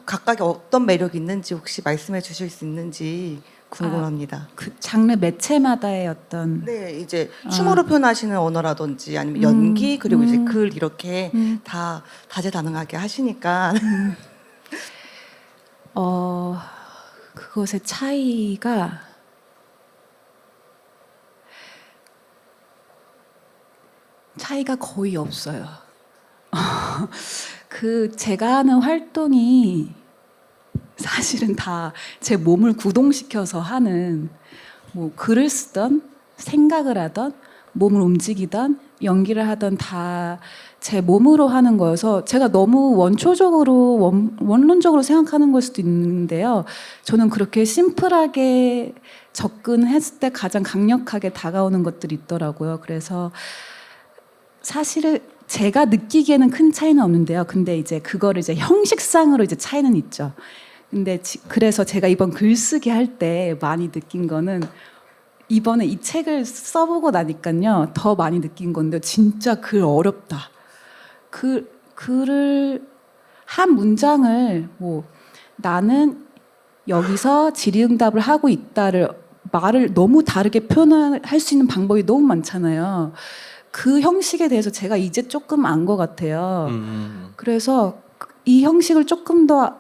각각의 어떤 매력이 있는지 혹시 말씀해 주실 수 있는지 궁금합니다. 그 장르 매체마다의 어떤 네, 이제 춤으로 표현하시는 언어라든지 아니면 연기 그리고 이제 글 이렇게 다 다재다능하게 하시니까 그것의 차이가 거의 없어요. 그 제가 하는 활동이 사실은 다 제 몸을 구동시켜서 하는 뭐 글을 쓰던 생각을 하던 몸을 움직이던 연기를 하던 다 제 몸으로 하는 거여서 제가 너무 원론적으로 생각하는 걸 수도 있는데요. 저는 그렇게 심플하게 접근했을 때 가장 강력하게 다가오는 것들이 있더라고요. 그래서 사실은 제가 느끼기에는 큰 차이는 없는데요. 근데 이제 그거를 이제 형식상으로 이제 차이는 있죠. 근데 그래서 제가 이번 글쓰기 할 때 많이 느낀 거는 이번에 이 책을 써보고 나니까요. 더 많이 느낀 건데 진짜 글 어렵다. 글을 한 문장을 뭐 나는 여기서 질의응답을 하고 있다를 말을 너무 다르게 표현할 수 있는 방법이 너무 많잖아요. 그 형식에 대해서 제가 이제 조금 안 것 같아요. 그래서 이 형식을 조금 더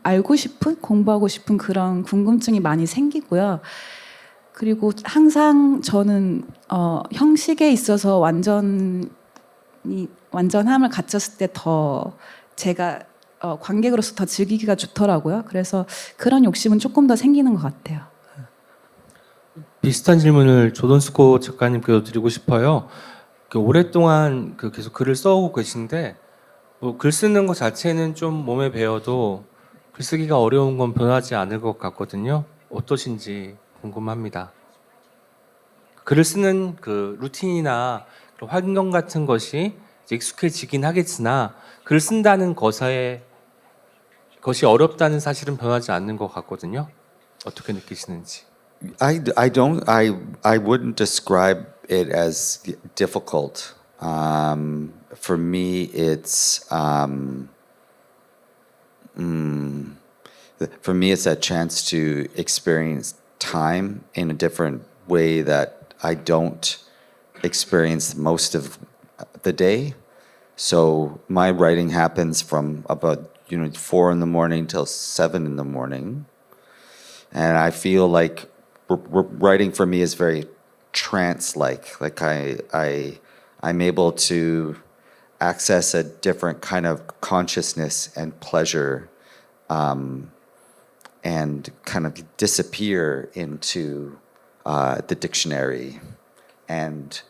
알고 싶은, 공부하고 싶은 그런 궁금증이 많이 생기고요. 그리고 항상 저는 형식에 있어서 완전함을 갖췄을 때 더 제가 관객으로서 더 즐기기가 좋더라고요. 그래서 그런 욕심은 조금 더 생기는 것 같아요. 비슷한 질문을 조던스코 작가님께도 드리고 싶어요. 오랫동안 계속 글을 써오고 계신데 뭐 글 쓰는 것 자체는 좀 몸에 배어도 글쓰기가 어려운 건 변하지 않을 것 같거든요. 어떠신지 궁금합니다. 글을 쓰는 그 루틴이나 그런 환경 같은 것이 이제 익숙해지긴 하겠으나 글 쓴다는 것이 어렵다는 사실은 변하지 않는 것 같거든요. 어떻게 느끼시는지. I wouldn't describe it as difficult. For me, it's a chance to experience time in a different way that I don't experience most of the day. So my writing happens from about 4 in the morning till 7 in the morning, and I feel like writing for me is very trance-like. Like I'm able to access a different kind of consciousness and pleasure, and kind of disappear into the dictionary, and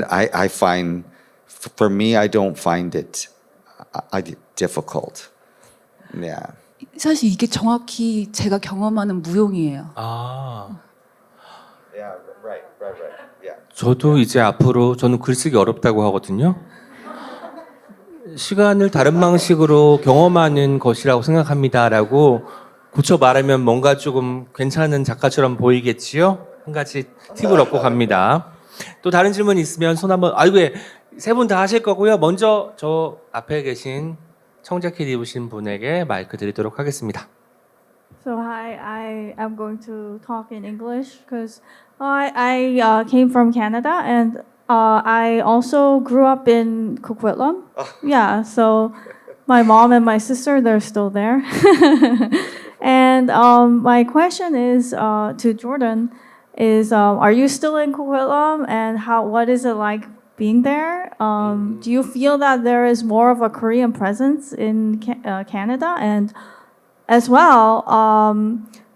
I find, for me, I don't find it difficult. Yeah. 사실 이게 정확히 제가 경험하는 무용이에요. 아, Yeah. Right. Yeah. 저도 이제 앞으로 저는 글쓰기 어렵다고 하거든요. 시간을 다른 방식으로 경험하는 것이라고 생각합니다라고 고쳐 말하면 뭔가 조금 괜찮은 작가처럼 보이겠지요? 한 가지 팁을 얻고 갑니다. 또 다른 질문 있으면 손 한번. 아이고, 세 분 다 하실 거고요. 먼저 저 앞에 계신 청자켓 입으신 분에게 마이크 드리도록 하겠습니다. So I am going to talk in English because I came from Canada and I also grew up in Coquitlam. Yeah, so my mom and my sister, they're still there. And my question is to Jordan is, are you still in Coquitlam and what is it like being there? Do you feel that there is more of a Korean presence in Canada? And as well,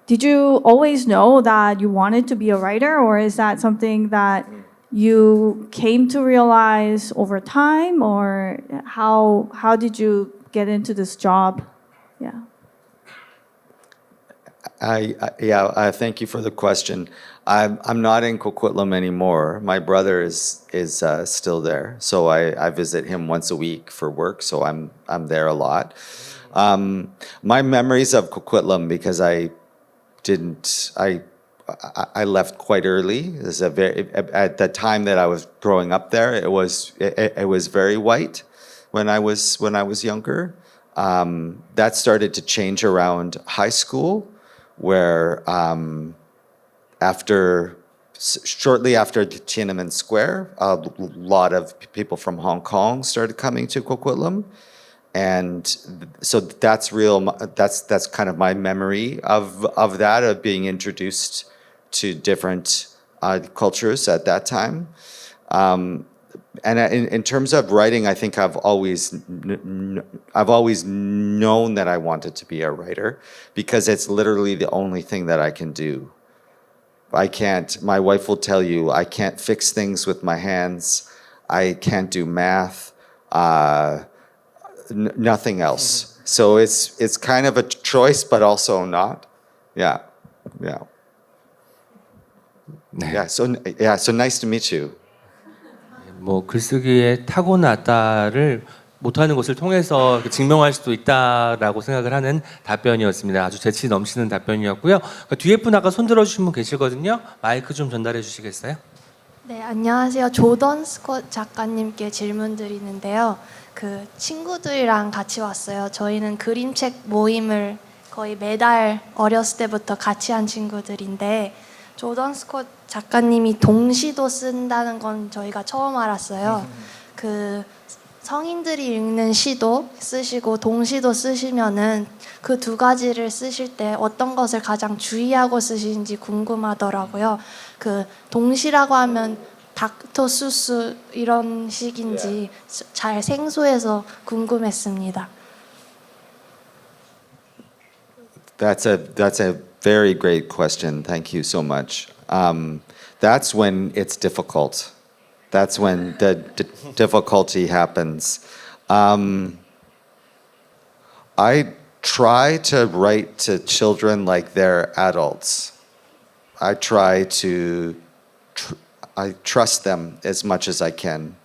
did you always know that you wanted to be a writer, or is that something that you came to realize over time, or how did you get into this job? Yeah. Thank you for the question. I'm not in Coquitlam anymore. My brother is still there, so I visit him once a week for work. So I'm there a lot. My memories of Coquitlam, because I left quite early. At the time that I was growing up there, it was very white when I was younger. That started to change around high school, where shortly after Tiananmen Square, a lot of people from Hong Kong started coming to Coquitlam, and so that's real. That's kind of my memory of that, of being introduced to different cultures at that time. And in terms of writing, I think I've always known that I wanted to be a writer, because it's literally the only thing that I can do. My wife will tell you, I can't fix things with my hands. I can't do math, nothing else. So it's kind of a choice, but also not. Yeah. So nice to meet you. 뭐 글쓰기에 타고났다를 못하는 것을 통해서 증명할 수도 있다라고 생각을 하는 답변이었습니다. 아주 재치 넘치는 답변이었고요. 뒤에 분 아까 손 들어주신 분 계시거든요. 마이크 좀 전달해 주시겠어요? 네, 안녕하세요. 조던 스콧 작가님께 질문 드리는데요. 그 친구들이랑 같이 왔어요. 저희는 그림책 모임을 거의 매달 어렸을 때부터 같이 한 친구들인데 조던 스콧 작가님이 동시도 쓴다는 건 저희가 처음 알았어요. 그 성인들이 읽는 시도 쓰시고 동시도 쓰시면은 그 두 가지를 쓰실 때 어떤 것을 가장 주의하고 쓰시는지 궁금하더라고요. 그 동시라고 하면 닥터 수스 이런 식인지 잘 생소해서 궁금했습니다. That's a very great question. Thank you so much. That's when it's difficult. That's when the difficulty happens. I try to write to children like they're adults. I try to I trust them as much as I can.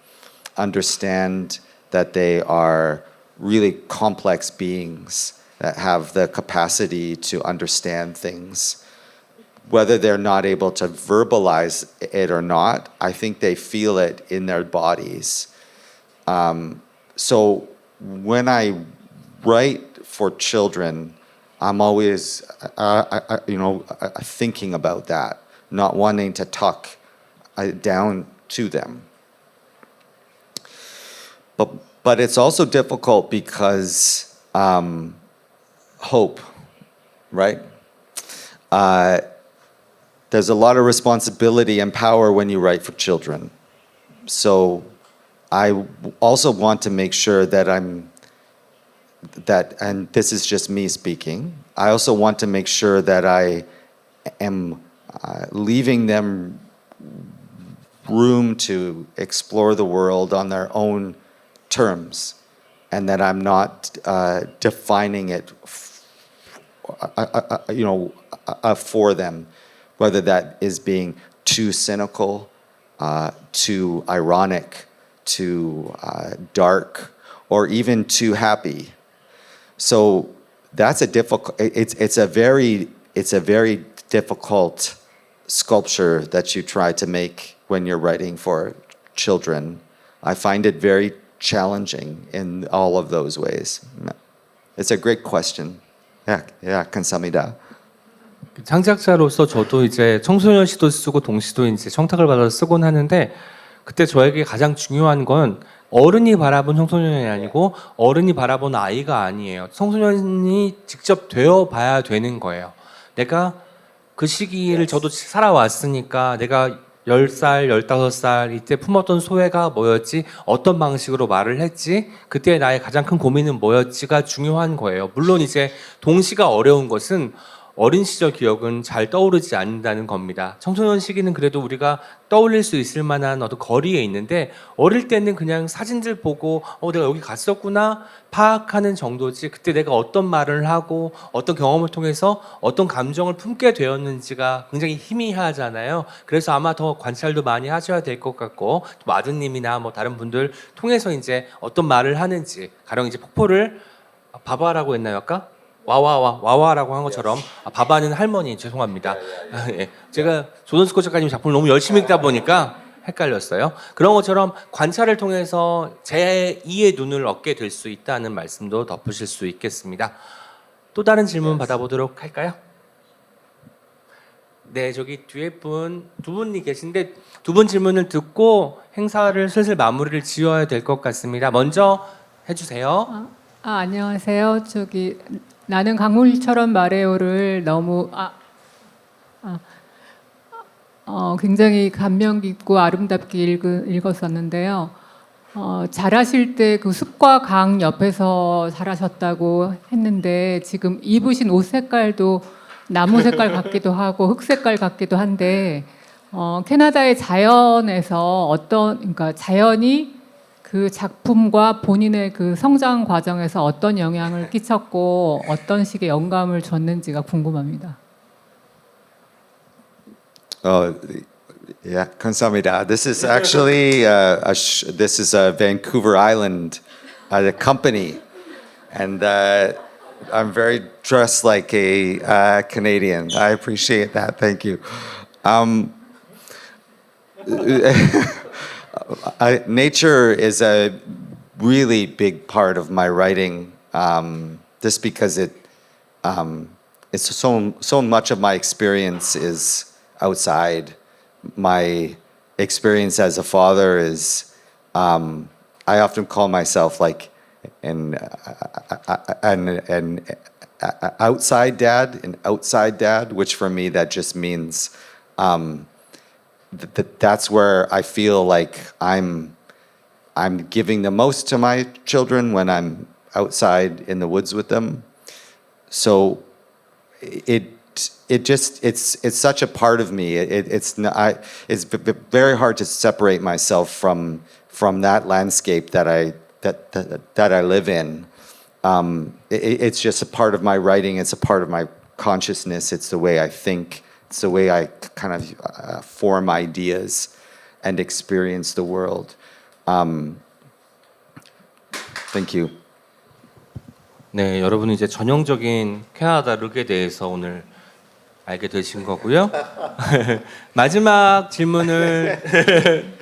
Understand that they are really complex beings that have the capacity to understand things. Whether they're not able to verbalize it or not, I think they feel it in their bodies. So when I write for children, I'm always, thinking about that, not wanting to talk down to them. But it's also difficult because hope, right? There's a lot of responsibility and power when you write for children. So I also want to make sure that and this is just me speaking, I also want to make sure that I am leaving them room to explore the world on their own terms, and that I'm not defining it for them, whether that is being too cynical, too ironic, too dark, or even too happy. So that's a difficult. It's a very difficult sculpture that you try to make when you're writing for children. I find it very challenging in all of those ways. It's a great question. Yeah, 감사합니다. 창작자로서 저도 이제 청소년 시도 쓰고 동시도 이제 청탁을 받아서 쓰곤 하는데, 그때 저에게 가장 중요한 건 어른이 바라본 청소년이 아니고 어른이 바라본 아이가 아니에요. 청소년이 직접 되어 봐야 되는 거예요. 내가 그 시기를 저도 살아왔으니까 내가 10살, 15살 이때 품었던 소외가 뭐였지? 어떤 방식으로 말을 했지? 그때 나의 가장 큰 고민은 뭐였지가 중요한 거예요. 물론 이제 동시가 어려운 것은 어린 시절 기억은 잘 떠오르지 않는다는 겁니다. 청소년 시기는 그래도 우리가 떠올릴 수 있을 만한 어떤 거리에 있는데, 어릴 때는 그냥 사진들 보고 내가 여기 갔었구나 파악하는 정도지, 그때 내가 어떤 말을 하고 어떤 경험을 통해서 어떤 감정을 품게 되었는지가 굉장히 희미하잖아요. 그래서 아마 더 관찰도 많이 하셔야 될 것 같고, 또 마드님이나 뭐 다른 분들 통해서 이제 어떤 말을 하는지, 가령 이제 폭포를 바바라고 했나요 아까? 와와라고 한 것처럼, 바바는 할머니, 죄송합니다. 예. 제가 조던 스콧 작가님 작품을 너무 열심히 읽다 보니까 헷갈렸어요. 그런 것처럼 관찰을 통해서 제2의 눈을 얻게 될 수 있다는 말씀도 덧붙일 수 있겠습니다. 또 다른 질문 받아보도록 할까요? 네, 저기 뒤에 두 분이 계신데 두 분 질문을 듣고 행사를 슬슬 마무리를 지어야 될 것 같습니다. 먼저 해주세요. 안녕하세요. 나는 강물처럼 말해요를 너무 굉장히 감명 깊고 아름답게 읽었었는데요. 잘하실 때 그 숲과 강 옆에서 잘하셨다고 했는데, 지금 입으신 옷 색깔도 나무 색깔 같기도 하고 흙 색깔 같기도 한데, 캐나다의 자연에서 그러니까 자연이 그 작품과 본인의 그 성장 과정에서 어떤 영향을 끼쳤고 어떤 식의 영감을 줬는지가 궁금합니다. Yeah, 감사합니다. This is actually this is a Vancouver Island, the company, and I'm very dressed like a Canadian. I appreciate that. Thank you. Nature is a really big part of my writing, just because it's so much of my experience is outside. My experience as a father is, I often call myself like an outside dad, which for me that just means that's where I feel like I'm giving the most to my children when I'm outside in the woods with them. So it's such a part of me. It's very hard to separate myself from that landscape that I live in. It's just a part of my writing. It's a part of my consciousness. It's the way I think. It's the way I kind of form ideas and experience the world. Thank you. 네, 여러분은 이제 전형적인 캐나다 룩에 대해서 오늘 알게 되신 거고요. 마지막 질문을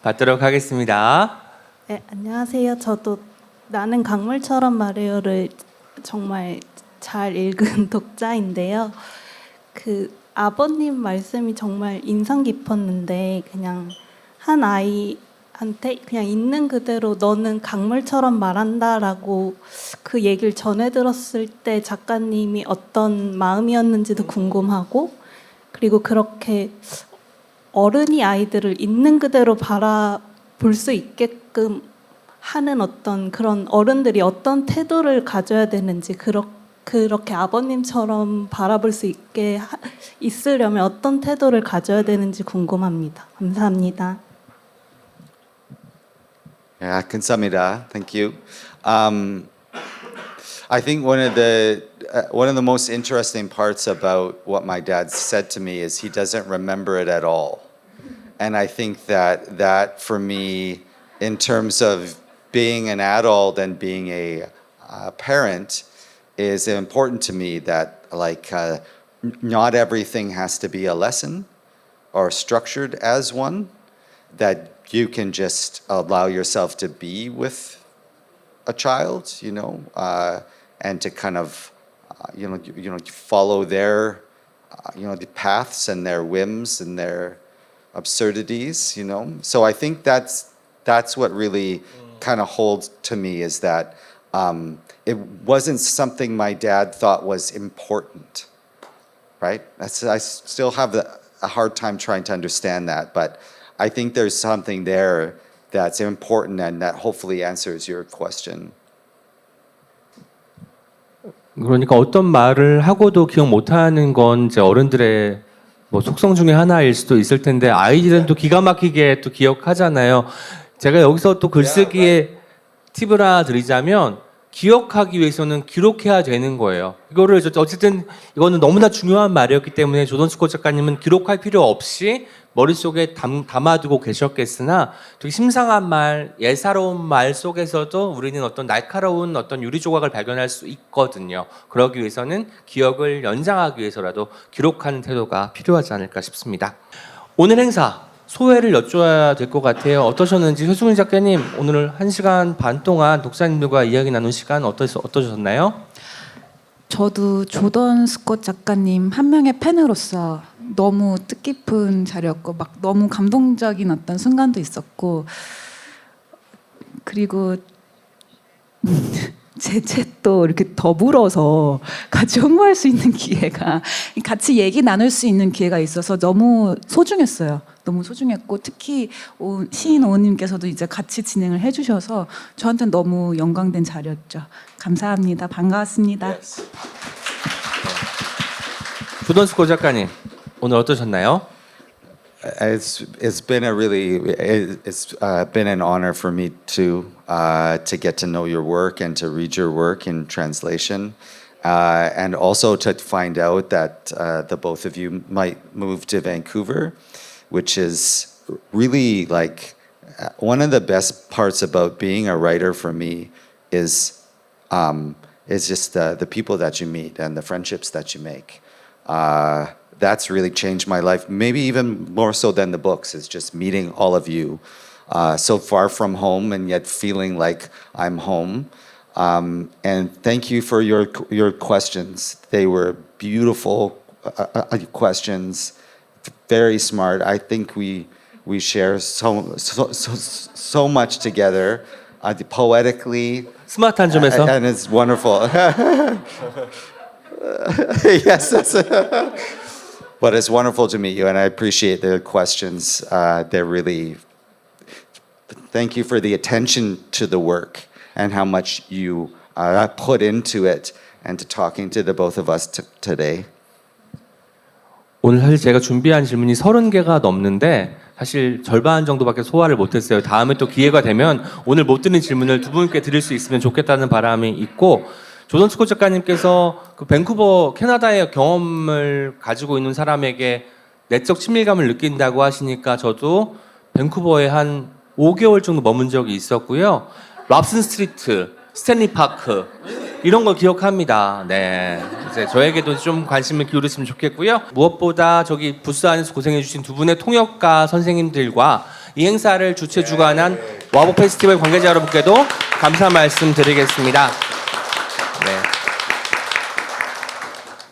받도록 하겠습니다. 네, 안녕하세요. 저도 나는 강물처럼 말해요를 정말 잘 읽은 독자인데요. 그 아버님 말씀이 정말 인상 깊었는데 그냥 한 아이한테 그냥 있는 그대로 너는 강물처럼 말한다라고 그 얘기를 전해 들었을 때 작가님이 어떤 마음이었는지도 궁금하고 그리고 그렇게 어른이 아이들을 있는 그대로 바라볼 수 있게끔 하는 어떤 그런 어른들이 어떤 태도를 가져야 되는지 그렇게 아버님처럼 바라볼 수 있으려면 어떤 태도를 가져야 되는지 궁금합니다. 감사합니다. Yeah, 감사합니다. Thank you. I think one of the most interesting parts about what my dad said to me is he doesn't remember it at all, and I think that for me, in terms of being an adult and being a parent, is important to me. That like not everything has to be a lesson or structured as one. That you can just allow yourself to be with a child, and to kind of, follow their, the paths and their whims and their absurdities, So I think that's what really kind of holds to me is that it wasn't something my dad thought was important, right? I still have a hard time trying to understand that, but I think there's something there that's important and that hopefully answers your question. 그러니까 어떤 말을 하고도 기억 못하는 건 이제 어른들의 뭐 속성 중에 하나일 수도 있을 텐데 아이들은 또 기가 막히게 또 기억하잖아요. 제가 여기서 또 글쓰기에 팁을 하나 드리자면 기억하기 위해서는 기록해야 되는 거예요. 이거를 어쨌든 이거는 너무나 중요한 말이었기 때문에 조던 스콧 작가님은 기록할 필요 없이 머릿속에 담아두고 계셨겠으나 되게 심상한 말, 예사로운 말 속에서도 우리는 어떤 날카로운 어떤 유리 조각을 발견할 수 있거든요. 그러기 위해서는 기억을 연장하기 위해서라도 기록하는 태도가 필요하지 않을까 싶습니다. 오늘 행사 소회를 여쭤야 될 것 같아요. 어떠셨는지 효승훈 작가님 오늘 1시간 반 동안 독자님들과 이야기 나눈 시간 어떠셨나요? 저도 조던 스콧 작가님 한 명의 팬으로서 너무 뜻깊은 자리였고 막 너무 감동적인 어떤 순간도 있었고 그리고 제 책도 이렇게 더불어서 같이 홍보할 수 있는 기회가 같이 얘기 나눌 수 있는 기회가 있어서 너무 소중했어요. 너무 소중했고 특히 시인 오은님께서도 이제 같이 진행을 해주셔서 저한테는 너무 영광된 자리였죠. 감사합니다. 반가웠습니다. 조던 스콧 작가님 오늘 어떠셨나요? It's been an honor for me to get to know your work and to read your work in translation, and also to find out that the both of you might move to Vancouver, which is really like one of the best parts about being a writer for me is just the people that you meet and the friendships that you make. That's really changed my life, maybe even more so than the books. It's just meeting all of you so far from home and yet feeling like I'm home. And thank you for your questions. They were beautiful questions, very smart. I think we share so much together, poetically, 스마트한 점에서 and it's wonderful. Yes, but it's wonderful to meet you, and I appreciate the questions. They're really. Thank you for the attention to the work and how much you put into it, and to talking to the both of us today. 오늘 사실 제가 준비한 질문이 30개가 넘는데 사실 절반 정도밖에 소화를 못했어요. 다음에 또 기회가 되면 오늘 못 드는 질문을 두 분께 드릴 수 있으면 좋겠다는 바람이 있고, 조던 스콧 작가님께서 그 밴쿠버 캐나다의 경험을 가지고 있는 사람에게 내적 친밀감을 느낀다고 하시니까 저도 밴쿠버에 한 5개월 정도 머문 적이 있었고요. 랍슨 스트리트, 스탠리 파크 이런 걸 기억합니다. 네, 이제 저에게도 좀 관심을 기울였으면 좋겠고요. 무엇보다 저기 부스 안에서 고생해주신 두 분의 통역가 선생님들과 이 행사를 주최 주관한 와보 페스티벌 관계자 여러분께도 감사 말씀 드리겠습니다. 네,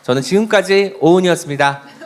저는 지금까지 오은이었습니다.